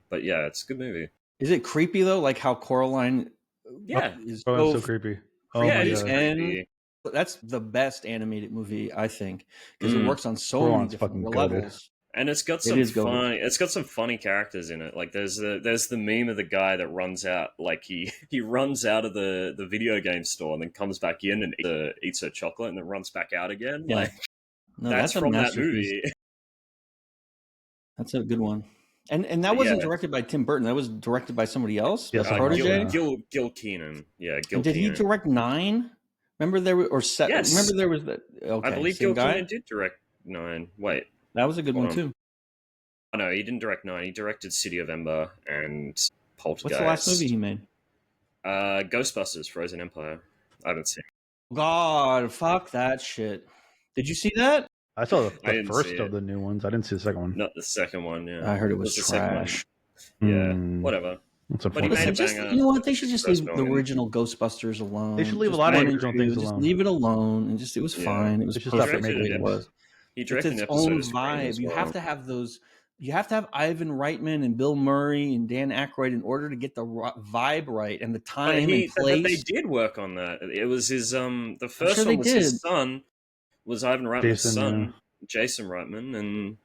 But yeah, it's a good movie. Is it creepy though? Like how Coraline? Yeah, is so creepy. Oh yeah, it is creepy. That's the best animated movie, I think, because it works on so many different levels. And it's got some funny characters in it. Like there's the meme of the guy that runs out, like he runs out of the video game store and then comes back in and eats a chocolate and then runs back out again. Yeah. Like no, that's from that movie. That's a good one. And that wasn't directed by Tim Burton. That was directed by somebody else. Yes, Gil Keenan. Yeah, Gil. Did he direct 9? Remember there were Yes. Remember there was that. Okay, I believe Gil Keenan did direct 9. Wait, that was a good one too. Oh no, he didn't direct 9. He directed City of Ember and Poltergeist. What's the last movie he made? Ghostbusters: Frozen Empire. I haven't seen it. God, fuck that shit. Did you see that? I saw the first of the new ones. I didn't see the second one. Not the second one. Yeah, I heard it was trash. Yeah, whatever. But he made you know what? They should just leave the original Ghostbusters alone. They should leave a lot of original things alone. Just leave it alone, and it was fine. It was perfect the way it was. He directed its own vibe. You have to have those. You have to have Ivan Reitman and Bill Murray and Dan Aykroyd in order to get the vibe right and the time and place. They did work on that. It was his the first one was his son. Was Ivan Reitman's son, Jason Reitman, and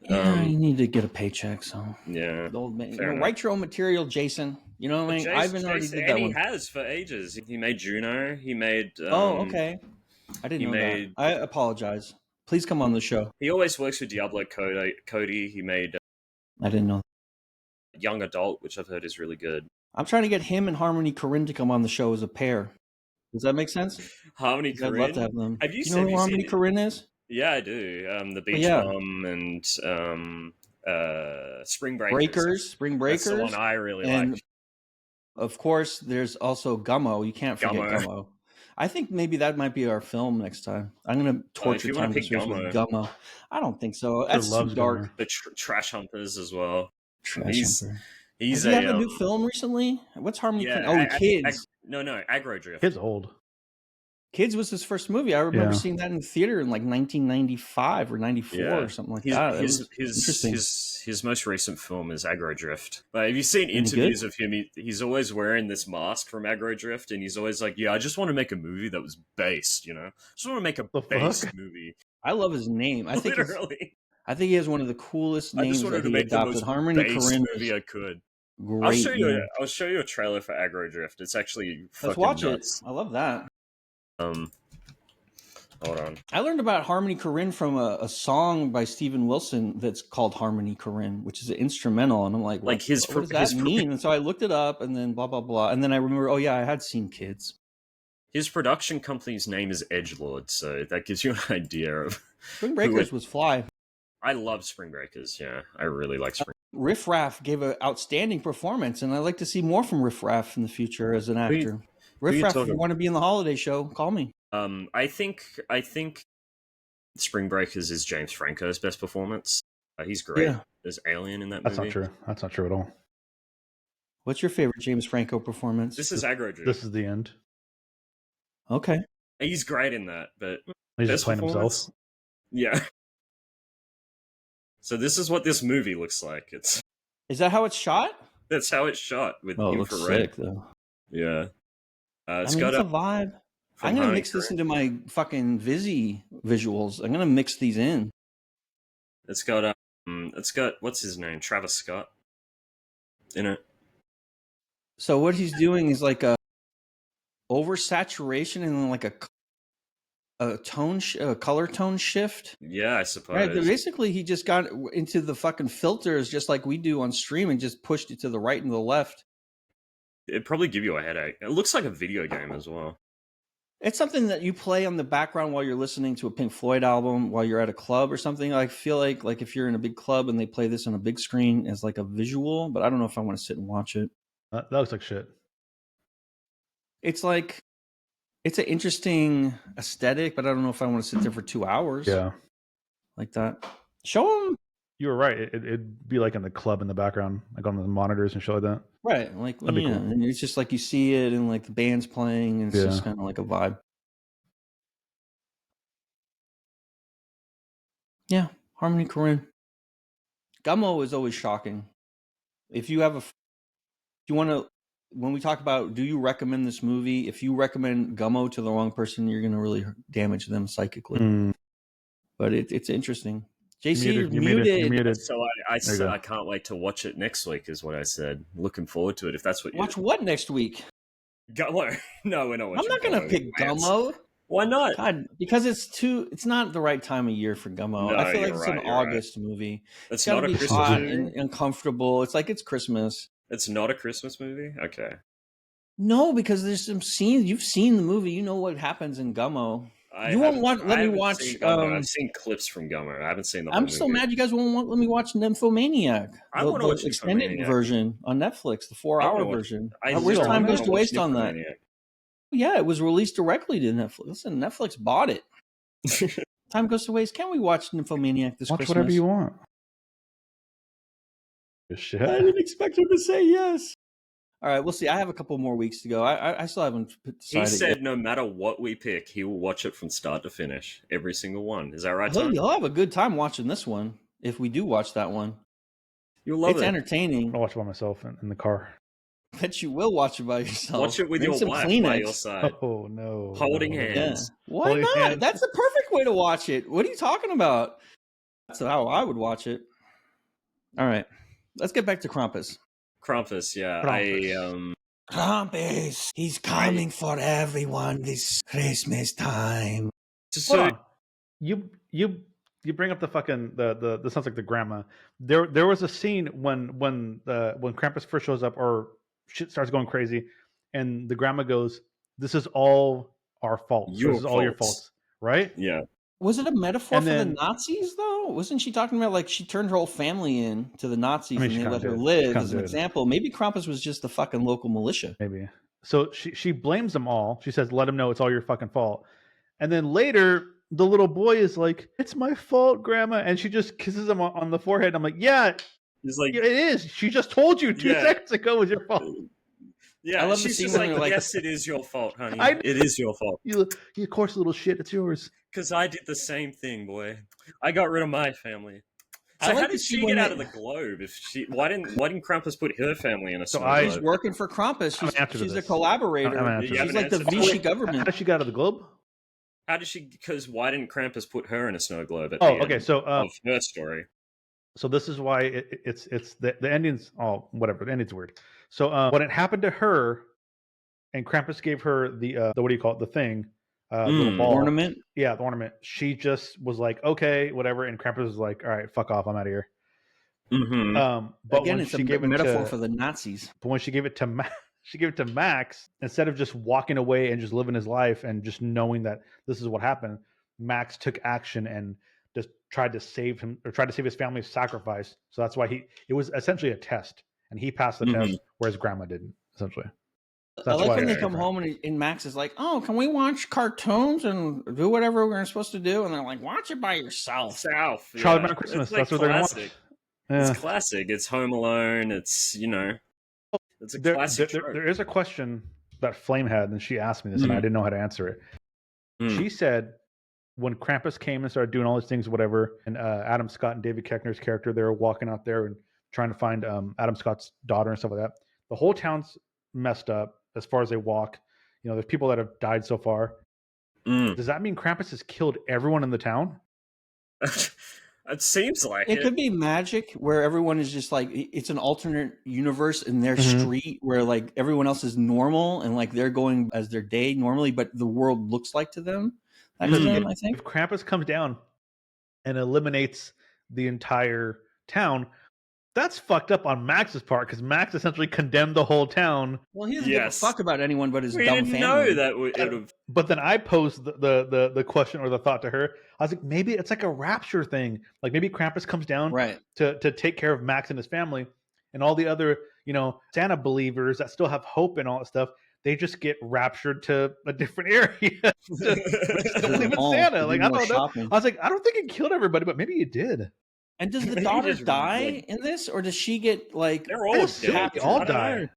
you need to get a paycheck, so yeah, the old man. Write your own material, Jason. You know what I mean? Ivan already did that one. He has for ages. He made Juno. He made. Okay. I didn't know that. I apologize. Please come on the show. He always works with Diablo Cody. He made. I didn't know. Young Adult, which I've heard is really good. I'm trying to get him and Harmony Korine to come on the show as a pair. Does that make sense? Harmony Korine? I'd love to have them. Do you know who Harmony Korine is? Yeah, I do. The Beach Bum and Spring Breakers. Spring Breakers. That's the one I really like. Of course, there's also Gummo. You can't forget Gummo. I think maybe that might be our film next time. I'm going to torture time with Gummo. I don't think so. That's too dark. The Trash Humpers as well. Does he have a new film recently? What's Harmony? Kids. No, Aggro Drift. Kids old. Kids was his first movie. I remember seeing that in the theater in like 1995 or 94 or something like that. His most recent film is Aggro Drift. Have you seen interviews of him? He's always wearing this mask from Aggro Drift, and he's always like, "Yeah, I just want to make a movie that was based. You know, I just want to make a based movie." I love his name. I think he has one of the coolest names. I just wanted to make the most based movie I could. Great. I'll show you a trailer for Aggro Drift. It's actually Let's watch nuts. I love that. Hold on. I learned about Harmony Korine from a song by Steven Wilson that's called Harmony Korine, which is an instrumental, and I'm like, what does that mean? And so I looked it up, and then blah blah blah, and then I remember, I had seen Kids. His production company's name is Edgelord, so that gives you an idea of. Spring Breakers was fly. I love Spring Breakers. Yeah, I really like Spring. Riff Raff gave an outstanding performance, and I'd like to see more from Riff Raff in the future as an actor. Riff Raff, if you want to be in the holiday show, call me. I think Spring Breakers is James Franco's best performance. He's great as Alien in that movie. That's not true. That's not true at all. What's your favorite James Franco performance? This is Aggro Dude. This is the end. Okay. He's great in that, but he's just playing himself. Yeah. So this is what this movie looks like. Is that how it's shot? That's how it's shot with infrared. It looks sick, though. Yeah. It's got a vibe. I'm gonna mix this into my fucking Vizzy visuals. I'm gonna mix these in. It's got what's his name? Travis Scott in it. So what he's doing is like a oversaturation and then like a color tone shift. Yeah, I suppose. Right. Basically, he just got into the fucking filters just like we do on stream and just pushed it to the right and the left. It'd probably give you a headache. It looks like a video game as well. It's something that you play on the background while you're listening to a Pink Floyd album while you're at a club or something. I feel like if you're in a big club and they play this on a big screen as like a visual, but I don't know if I want to sit and watch it. That looks like shit. It's like, it's an interesting aesthetic, but I don't know if I want to sit there for 2 hours. Yeah. Like that. Show them. You were right. It'd be like in the club in the background, like on the monitors and shit like that. Right. Like, cool. And it's just like you see it and like the band's playing and it's just kind of like a vibe. Yeah. Harmony Korine. Gummo is always shocking. If you want to, when we talk about, do you recommend this movie? If you recommend Gummo to the wrong person, you're going to really damage them psychically. But it's interesting. JC, you're muted. So I can't wait to watch it next week, is what I said. Looking forward to it, if that's what you... Watch what next week? Gummo. No, we're not watching I'm not going to pick Gummo. Why not? God, because it's not the right time of year for Gummo. No, I feel like it's an August movie. It's got to be Christmas hot movie? and uncomfortable. It's like it's Christmas. It's not a Christmas movie? Okay. No, because there's some scenes. You've seen the movie. You know what happens in Gummo. You won't let me watch. I've seen clips from Gummo. I haven't seen the whole movie. I'm so mad you guys won't let me watch Nymphomaniac. I want to watch the extended version on Netflix, the 4-hour version. Where's Time Goes to Waste on that? Yeah, it was released directly to Netflix. Listen, Netflix bought it. Time Goes to Waste. Can we watch Nymphomaniac this Christmas? Watch whatever you want. Shit. I didn't expect him to say yes. All right, we'll see. I have a couple more weeks to go. I still haven't decided. He said yet. No matter what we pick, he will watch it from start to finish. Every single one. Is that right, Tom? Tom? You'll have a good time watching this one if we do watch that one. You'll love it. It's entertaining. I'll watch it by myself in the car. Bet you will watch it by yourself. Watch it with your wife by your side. Oh, no. Holding hands. Yeah. Why not? Hands. That's the perfect way to watch it. What are you talking about? That's how I would watch it. All right. Let's get back to Krampus. Krampus, yeah. Krampus, he's coming for everyone this Christmas time. So you bring up the fucking the sounds like the grandma. There was a scene when Krampus first shows up or shit starts going crazy, and the grandma goes, "This is all our fault. This is all your faults." Right? Yeah. Was it a metaphor for the Nazis, though? Wasn't she talking about, like, she turned her whole family in to the Nazis and they let her live as an example? Maybe Krampus was just the fucking local militia. Maybe. So she blames them all. She says, let them know it's all your fucking fault. And then later, the little boy is like, it's my fault, Grandma. And she just kisses him on the forehead. I'm like, yeah, he's like, it is. She just told you 2 seconds ago it was your fault. Yeah, I love she's just like, yes, it is your fault, honey. It is your fault. You coarse little shit. It's yours. Because I did the same thing, boy. I got rid of my family. So how did she get out of the globe? Why didn't Krampus put her family in a snow globe? She's working for Krampus. She's a collaborator. She's like the Vichy government. How did she get out of the globe? How did she? Because why didn't Krampus put her in a snow globe at the end okay. So of her story? So this is why it's the ending's whatever. The ending's weird. So when it happened to her, and Krampus gave her the what do you call it? The thing. Little ball. Ornament? Yeah, the ornament. She just was like, okay, whatever. And Krampus was like, all right, fuck off. I'm out of here. Mm-hmm. But again, when it's she a gave metaphor it for the Nazis. But when she gave it to Max, instead of just walking away and just living his life and just knowing that this is what happened, Max took action and just tried to save him or tried to save his family's sacrifice. So that's why it was essentially a test, and he passed the test, whereas Grandma didn't. Essentially, I like when they come home and Max is like, "Oh, can we watch cartoons and do whatever we're supposed to do?" And they're like, "Watch it by yourself." Charlie Brown Christmas. That's what they're gonna watch. Yeah. It's classic. It's Home Alone. It's it's a classic. There is a question that Flame had, and she asked me this, and I didn't know how to answer it. She said, when Krampus came and started doing all these things, whatever, and Adam Scott and David Koechner's character, they were walking out there and trying to find Adam Scott's daughter and stuff like that. The whole town's messed up as far as they walk. There's people that have died so far. Does that mean Krampus has killed everyone in the town? It seems like it could be magic where everyone is just like, it's an alternate universe in their street where like everyone else is normal and like they're going as their day normally, but the world looks like to them. I think if Krampus comes down and eliminates the entire town, that's fucked up on Max's part, because Max essentially condemned the whole town. Well, he doesn't give a fuck about anyone but his dumb family. Know that would have. But then I posed the question or the thought to her. I was like, maybe it's like a rapture thing. Like maybe Krampus comes down to take care of Max and his family, and all the other Santa believers that still have hope and all that stuff, they just get raptured to a different area. Don't believe in Santa. Like I don't know. I was like, I don't think he killed everybody, but maybe he did. And does the daughter die in this, or does she get like? They're all dead. They all die.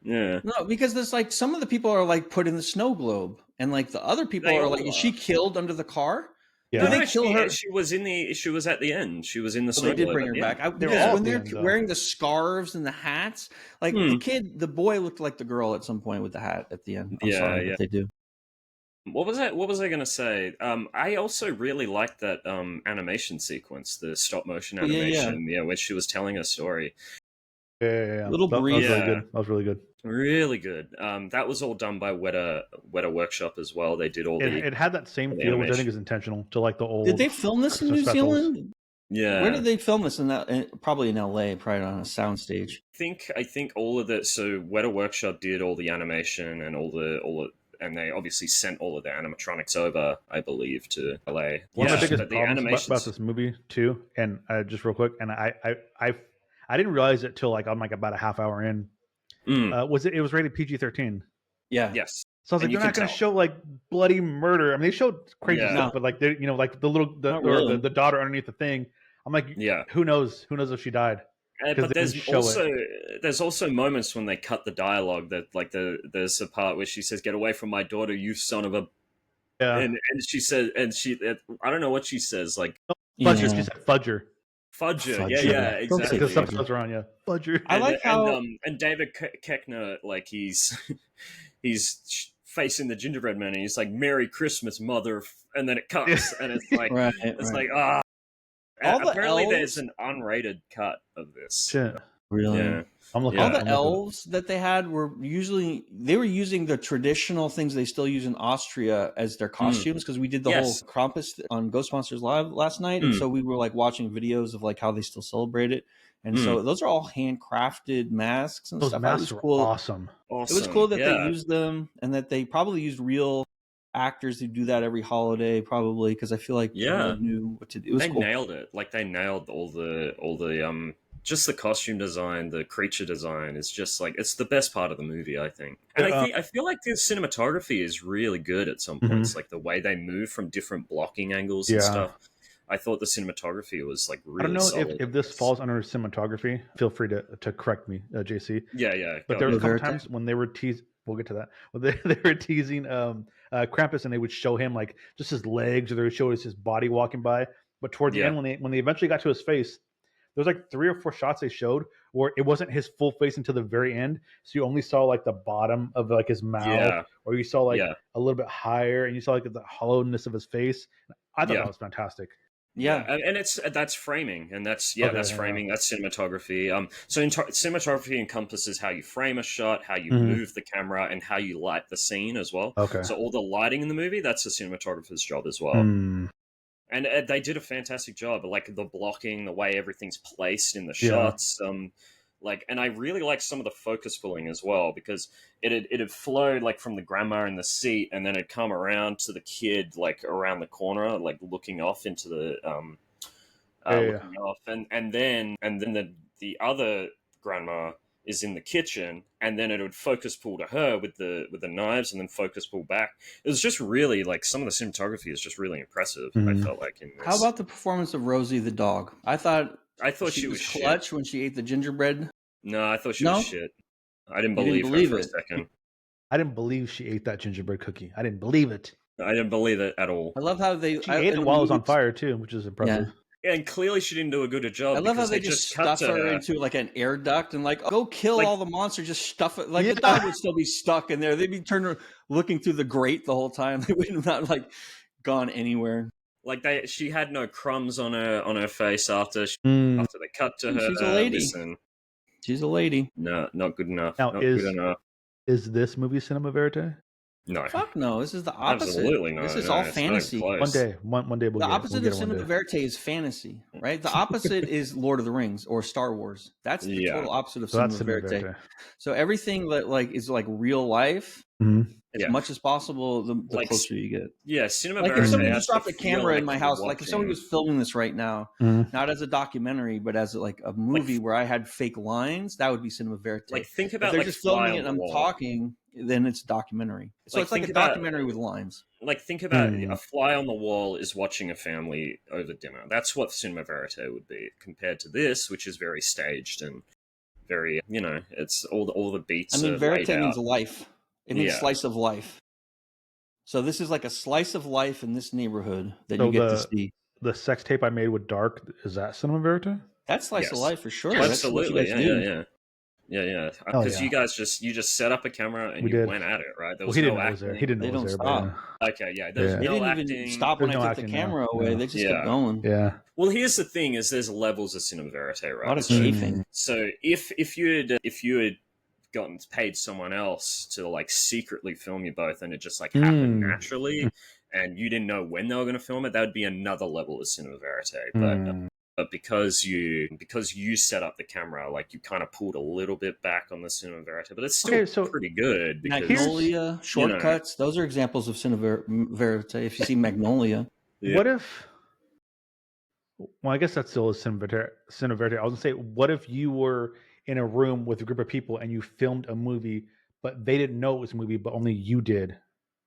Yeah. No, because there's like some of the people are like put in the snow globe, and like the other people are like, is she killed under the car? Yeah. Did they kill her? She was at the end. She was in the snow globe. They did bring her back. When they're wearing the scarves and the hats, like the boy looked like the girl at some point with the hat at the end. I'm sorry, but they do. What was I going to say? I also really liked that animation sequence, the stop motion animation. Yeah, when she was telling her story. Yeah. Little breeze. That was really good. Really good. That was all done by Weta Workshop as well. They did all it had that same feel, which I think is intentional to like the old. Did they film this in New Zealand? Yeah. Where did they film this? Probably in LA, probably on a soundstage. I think all of that. So Weta Workshop did all the animation and all the. And they obviously sent all of their animatronics over, I believe, to LA. One of the biggest problems about this movie too, and just real quick, and I didn't realize it till like I'm like about a half hour in. Was it was rated PG-13? Yeah. Yes. So I was like, they're not going to show like bloody murder. I mean, they showed crazy stuff, but like they, like the daughter underneath the thing. I'm like, who knows? Who knows if she died? But there's also moments when they cut the dialogue that like there's a part where she says, "Get away from my daughter, you son of a," and she says, I don't know what she says, like Fudger. She said Fudger. Fudger. Yeah, exactly. Because subtitles are on, Fudger. I like how and David Koechner, like he's facing the gingerbread man, and he's like, "Merry Christmas, mother," and then it cuts, and it's like like apparently there's an unrated cut of this. Shit. Really? Yeah. All the elves that they had were using the traditional things they still use in Austria as their costumes, because we did the whole Krampus on Ghost Monsters Live last night, and so we were like watching videos of like how they still celebrate it, and so those are all handcrafted masks and those stuff. Masks were cool. Awesome. It was cool that they used them, and that they probably used real actors who do that every holiday, probably, because I feel like they knew what to do. It was cool. Nailed it. Like they nailed all the just the costume design, the creature design is just like, it's the best part of the movie, I think. And I feel like the cinematography is really good at some points, like the way they move from different blocking angles and stuff. I thought the cinematography was like really. I don't know solid. If this falls under cinematography. Feel free to correct me, JC. Yeah. But there were a couple times when they were teasing. We'll get to that. When they were teasing Krampus, and they would show him like just his legs, or they would show us his body walking by. But towards the end, when they eventually got to his face, there was like 3 or 4 shots they showed where it wasn't his full face until the very end. So you only saw like the bottom of like his mouth, or you saw like a little bit higher, and you saw like the hollowness of his face. I thought that was fantastic. Yeah, and that's framing, and that's framing. That's cinematography. So cinematography encompasses how you frame a shot, how you move the camera, and how you light the scene as well. Okay. So all the lighting in the movie, that's a cinematographer's job as well. And they did a fantastic job, like the blocking, the way everything's placed in the shots. And I really like some of the focus pulling as well, because it had flowed like from the grandma in the seat, and then it'd come around to the kid like around the corner, like looking off into the looking off, and then the other grandma is in the kitchen, and then it would focus pull to her with the knives, and then focus pull back. It was just really like some of the cinematography is just really impressive. I felt like in this. How about the performance of Rosie the dog? I thought she was clutch shit when she ate the gingerbread. No, I thought she was shit. I didn't believe her for a second. I didn't believe she ate that gingerbread cookie. I didn't believe it. I didn't believe it at all. I love how she ate it while it was on fire too, which is impressive. Yeah, and clearly she didn't do a good job. I love how they just stuff her into like an air duct and like, go kill all the monsters, just stuff it. Like the dog would still be stuck in there. They'd be looking through the grate the whole time. They would have not like gone anywhere. Like she had no crumbs on her face after they cut to her. She's a lady. She's a lady. No, not good enough. Now, not good enough. Is this movie cinema verite? No. Fuck no. This is the opposite. Absolutely not. This is all fantasy. One day we'll the opposite of cinema verite is fantasy, right? The opposite is Lord of the Rings or Star Wars. That's the total opposite of cinema verite. So everything that like is like real life, as much as possible, the like, closer you get. Yeah, cinema like verite. If somebody just dropped a camera in my house, like if somebody was filming this right now, not as a documentary, but as like a movie where I had fake lines, that would be cinema verite. Like think about if they're just filming it and I'm talking, then it's a documentary. So it's like a documentary with lines. Like think about a fly on the wall is watching a family over dinner. That's what cinema verite would be compared to this, which is very staged and very, it's all the beats. I mean, verite means life. It means slice of life. So this is like a slice of life in this neighborhood that you get to see. The sex tape I made with Dark, is that cinema verite? That's slice of life for sure. Absolutely, yeah. Because you guys just set up a camera and went at it, right? There was no acting. He didn't know it was there. Stop. Okay, yeah. There was no acting. They didn't even stop when I took the camera away. They just kept going. Yeah. Well, here's the thing: is there's levels of cinema verite, right? A lot of chafing. So if you had gotten paid someone else to like secretly film you both, and it just like happened naturally, and you didn't know when they were going to film it, that would be another level of cinema verite. But because you set up the camera, like you kind of pulled a little bit back on the cinema verite, but it's still pretty good. Because, Magnolia, Shortcuts, those are examples of cinema verite. If you see Magnolia, what if? Well, I guess that still is cinema verite. I was gonna say, what if you were in a room with a group of people and you filmed a movie, but they didn't know it was a movie, but only you did?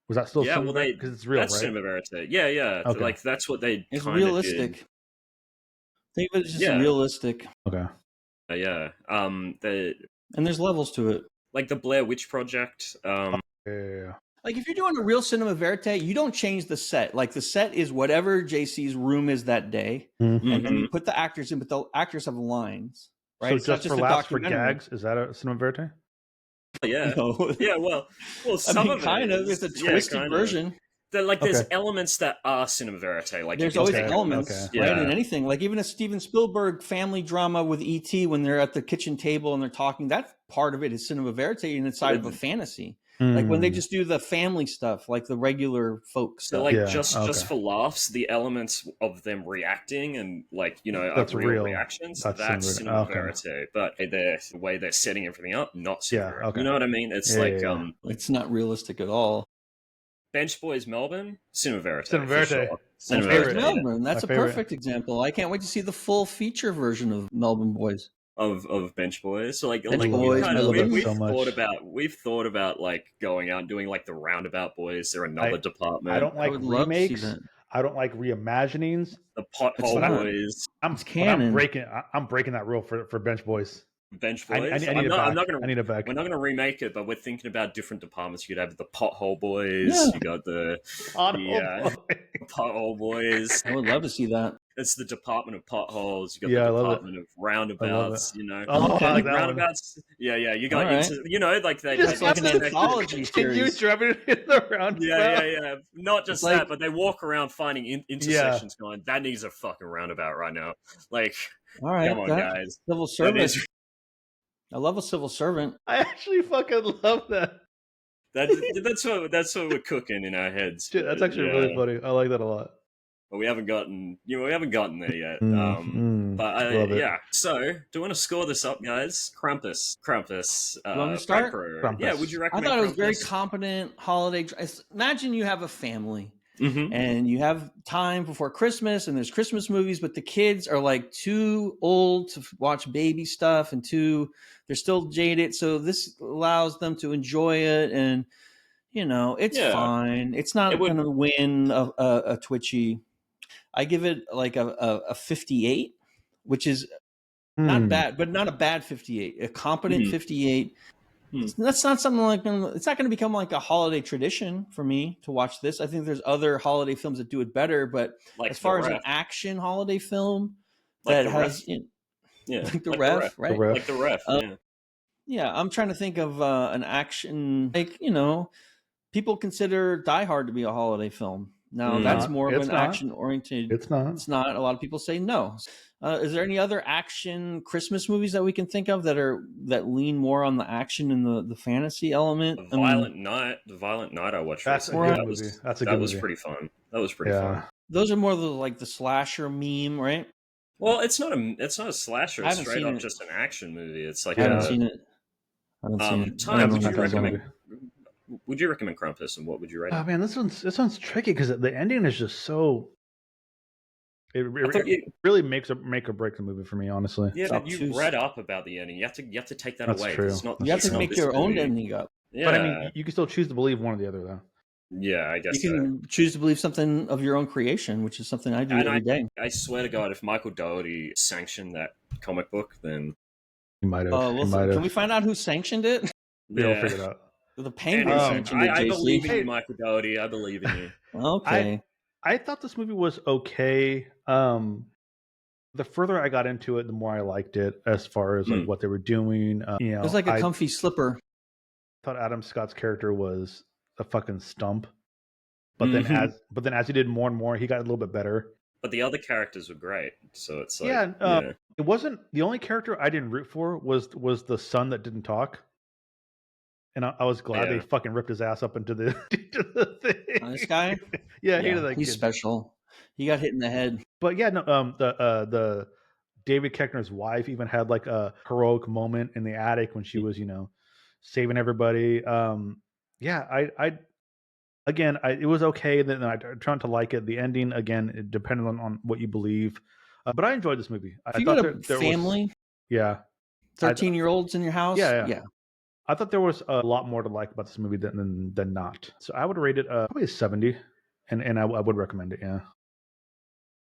Was that still cinema verite? Because it's real, that's right? Cinema verite. Yeah. Okay. Like that's what they. It's realistic. Did. Think of it as just realistic. Okay. Yeah. And there's levels to it. Like the Blair Witch Project. Yeah. Like if you're doing a real cinema verite, you don't change the set. Like the set is whatever JC's room is that day, and then you put the actors in, but the actors have lines, right? So it's just for laughs, for gags, is that a cinema verite? Yeah. No. Yeah. Well. Some of kind of. It's a twisted version. There's elements that are cinema verite. Like there's always elements, right? In anything, like even a Steven Spielberg family drama with E.T. when they're at the kitchen table and they're talking, that part of it is cinema verite inside of a fantasy. Like when they just do the family stuff, like the regular folks. So like just for laughs, the elements of them reacting and like that's real reactions. That's cinema verite. But the way they're setting everything up, not cinema verite. You know what I mean? It's it's not realistic at all. Bench Boys Melbourne, cinema verite. Cinema verite. Sure. Cinema verite. Melbourne. That's a perfect example. I can't wait to see the full feature version of Melbourne Boys. Of Bench Boys. So like Boys, we've thought about like going out and doing like the Roundabout Boys. They're another department. I don't like remakes. I don't like reimaginings. The Pothole Boys. I'm breaking that rule for Bench Boys. Bench Boys. I need it back. We're not going to remake it, but we're thinking about different departments. You could have the Pothole Boys. Yeah. You got the Pothole Boys. I would love to see that. It's the Department of Potholes. You got the Department of Roundabouts. Roundabouts. Yeah. You got like they. It's like an anthology series. You driving in the roundabout. Yeah. Not just that, but they walk around finding intersections, going, "That needs a fucking roundabout right now." Like, all right, come on, guys. Civil servant. I love a civil servant. I actually fucking love that. That's what we're cooking in our heads. Shit, that's actually really funny. I like that a lot. But we haven't gotten there yet. But So, do you want to score this up, guys? Krampus. You want to start? Pragpro. Yeah, would you recommend? I thought it was Krampus? very competent holiday. Imagine you have a family and you have time before Christmas, and there's Christmas movies, but the kids are like too old to watch baby stuff, and they're still jaded. So this allows them to enjoy it, and it's fine. It's not going to win a Twitchy. I give it like a 58, which is not bad, but not a bad 58. A competent 58. That's not something like, it's not going to become like a holiday tradition for me to watch this. I think there's other holiday films that do it better, but like as far as an action holiday film that has, like the Ref, right? Like the Ref, yeah. I'm trying to think of an action, like, people consider Die Hard to be a holiday film. Now that's more of an action oriented. It's not. It's not. A lot of people say no. Is there any other action Christmas movies that we can think of that lean more on the action and the fantasy element? The Violent Night I watched. That's recently. a good movie. That was pretty fun. That was pretty fun. Those are more like the slasher meme, right? Well, it's not a slasher. It's straight up just an action movie. It's like I haven't seen it. Time, would you recommend Krampus, and what would you rate it? Oh man, this one's tricky because the ending is just so. It really make or break the movie for me, honestly. Yeah, but you read up about the ending. You have to take that away. True. You have to make your own ending up. Yeah. But I mean, you can still choose to believe one or the other, though. Yeah, I guess you can choose to believe something of your own creation, which is something I do every day. I swear to God, if Michael Dougherty sanctioned that comic book, then he might have. Can we find out who sanctioned it? We'll figure it out. The Penguin sanctioned it. I believe in you, Michael Dougherty. I believe in you. Okay. I thought this movie was okay. The further I got into it, the more I liked it as far as like what they were doing. It was like a comfy slipper. I thought Adam Scott's character was a fucking stump. But then as he did more and more, he got a little bit better. But the other characters were great. So it's like it wasn't the only character I didn't root for was the son that didn't talk. And I was glad they fucking ripped his ass up into the thing. This guy? I hated that He's kid. Special. He got hit in the head. But the David Koechner's wife even had like a heroic moment in the attic when she was, saving everybody. It was okay. Then I tried to like it. The ending, again, it depended on what you believe. But I enjoyed this movie. If you got a family, 13-year-olds in your house, yeah. I thought there was a lot more to like about this movie than not. So I would rate it probably a 70, and I would recommend it. Yeah.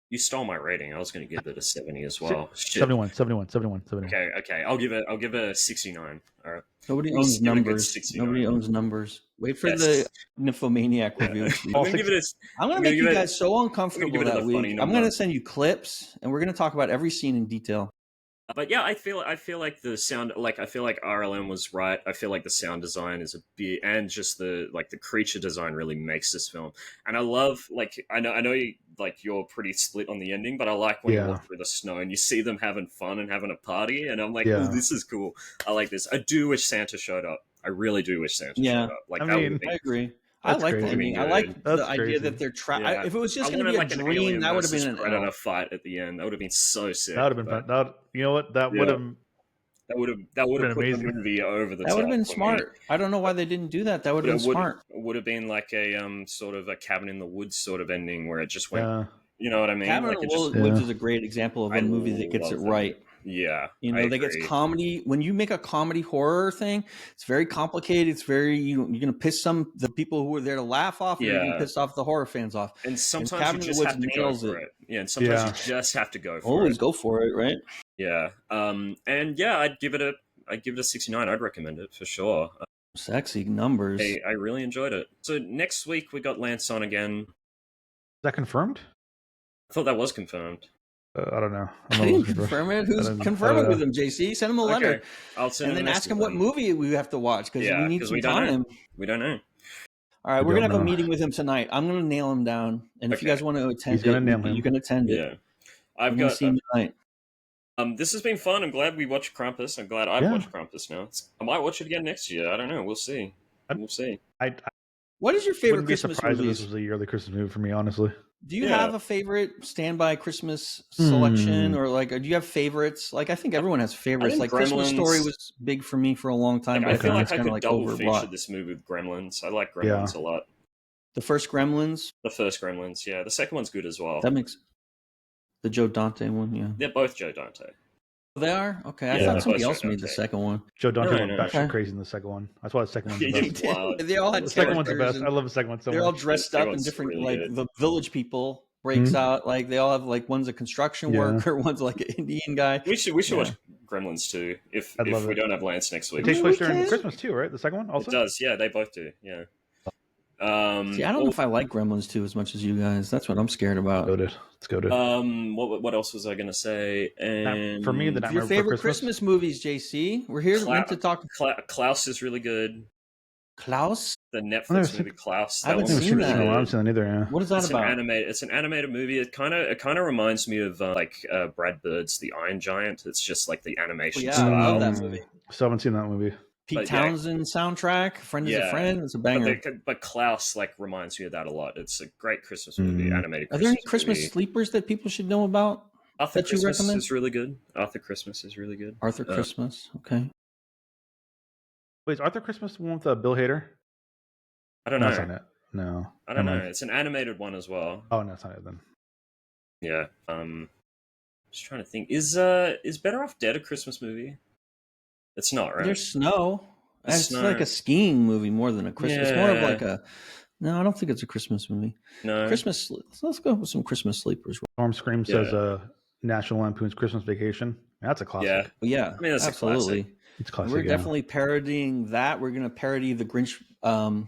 You stole my rating. I was going to give it a 70 as well. 71. Okay. I'll give it a 69. All right. Nobody owns numbers. Nobody owns numbers. Wait for the Nymphomaniac review. I'm going to make you guys so uncomfortable that week. I'm going to send you clips, and we're going to talk about every scene in detail. But yeah, I feel like the sound, like I feel like RLM was right. I feel like the sound design is a bit, and just the creature design really makes this film. And I love, like, I know you're pretty split on the ending, but I like when you walk through the snow and you see them having fun and having a party, and I'm like, oh, this is cool. I like this. I do wish Santa showed up. I really do wish Santa showed up. Like, I agree. I like that. I mean, I like the idea that they're trying. If it was just going to be a dream, that would have been an Predator fight at the end. That would have been so sick. That would have been fun. You know what? That would have put the movie over the top. That would have been smart. I don't know why they didn't do that. That would have been smart. It would have been like a sort of a Cabin in the Woods sort of ending where it just went. You know what I mean? Cabin in the Woods is a great example of a movie that gets it right. Yeah, that gets comedy. When you make a comedy horror thing, it's very complicated. It's very you're going to piss the people who are there to laugh off. And you're going to piss off the horror fans off. And sometimes you just have to go for it. Yeah, and sometimes you just have to go for it. Always go for it, right? Yeah. And yeah, I'd give it a 69. I'd recommend it for sure. Sexy numbers. I really enjoyed it. So next week we got Lance on again. Is that confirmed? I thought that was confirmed. I don't know. I didn't confirm it. Who's confirming with him, JC? Send him a letter. Okay. I'll send him and then ask him what movie we have to watch because we need some time. We don't know. All right, we're going to have a meeting with him tonight. I'm going to nail him down. And if you guys want to attend you can attend it. Yeah. I've got see him tonight. This has been fun. I'm glad we watched Krampus. I'm glad I've watched Krampus now. I might watch it again next year. I don't know. We'll see. We'll see. What is your favorite Christmas movie? If this was a yearly Christmas movie for me, honestly. Do you have a favorite standby Christmas selection, or do you have favorites? Like, I think everyone has favorites. Like, Christmas Story was big for me for a long time. I feel like I could double feature this movie with Gremlins. I like Gremlins a lot. The first Gremlins. The first Gremlins, yeah. The second one's good as well. That makes the Joe Dante one, yeah. They're both Joe Dante. They are? Okay. Yeah, I thought somebody else made the second one. Joe Dante went No. batshit crazy in the second one. That's why the second one's the best. Wow. They all had The second one's the best. I love the second one so much. They're all dressed up in different, really like good. the Village People breaks out. Like they all have like one's a construction worker, one's like an Indian guy. We should watch Gremlins too. If we don't have Lance next week. It takes place during Christmas too, right? The second one also? It does, yeah. They both do, yeah. See, I don't know if I like Gremlins 2 as much as you guys. That's what I'm scared about. Let's go to. What else was I going to say? And for me, the Nightmare your favorite Christmas movies, JC. We're here meant to talk. Klaus is really good. Klaus, the Netflix movie Klaus. I haven't seen that. I haven't seen that either. Yeah. What is that about? It's an animated movie. It kind of reminds me of Brad Bird's The Iron Giant. It's just like the animation style. I love that movie. So I haven't seen that movie. Pete Townsend soundtrack. Friend is a friend. It's a banger. But Klaus reminds me of that a lot. It's a great Christmas movie, animated. Are there any Christmas sleepers that people should know about? Arthur Christmas is really good. Arthur Christmas is really good. Arthur Christmas. Okay. Wait, is Arthur Christmas the one with Bill Hader? I don't know. That's not it. No. I don't know. It's an animated one as well. Oh, no, that's not it then. Yeah. Just trying to think. Is Better Off Dead a Christmas movie? It's not, right? There's snow. It's like a skiing movie more than a Christmas. It's more of like a. No, I don't think it's a Christmas movie. No. Christmas. Let's go with some Christmas sleepers. Storm Scream says National Lampoon's Christmas Vacation. That's a classic. Yeah. I mean, that's absolutely. A classic. It's classic. We're definitely parodying that. We're going to parody The Grinch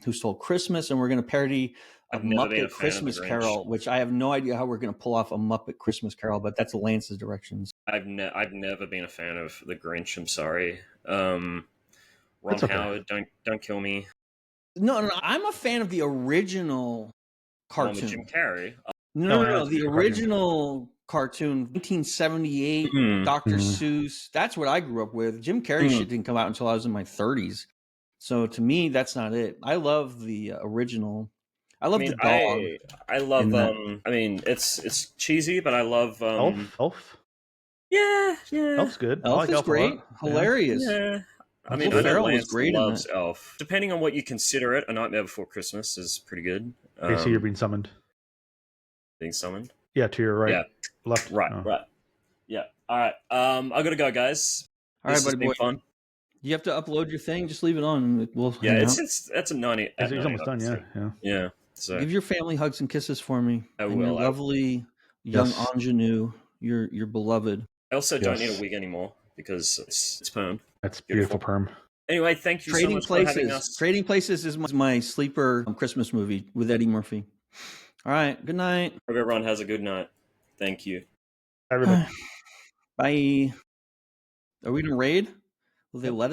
Who Stole Christmas, and we're going to parody a Muppet Christmas Carol, which I have no idea how we're going to pull off a Muppet Christmas Carol, but that's Lance's directions. I've never been a fan of The Grinch. I'm sorry. Ron Howard, don't kill me. No, I'm a fan of the original cartoon. With Jim Carrey. No, the original cartoon, 1978, Dr. Seuss. That's what I grew up with. Jim Carrey shit didn't come out until I was in my 30s. So to me, that's not it. I love the original. I love the dog. I love. I mean, it's cheesy, but I love. Elf. Yeah. Elf's good. Elf is great. Hilarious. Yeah. I mean, Lance loves Elf. Depending on what you consider it, A Nightmare Before Christmas is pretty good. Okay, so you're being summoned. Being summoned? Yeah, to your right. Yeah. Left. Right. Yeah. All right. I gotta go, guys. All right, buddy boy. Fun. You have to upload your thing. Just leave it on. We'll that's a 90. He's almost done. Yeah. So give your family hugs and kisses for me. I will. Your lovely young ingenue. Your beloved. I also don't need a wig anymore because it's permed. That's beautiful perm. Anyway, thank you so much for having us. Trading Places is my sleeper Christmas movie with Eddie Murphy. All right. Good night. Hope everyone has a good night. Thank you. Everybody. Bye. Are we going to raid? Will they let us?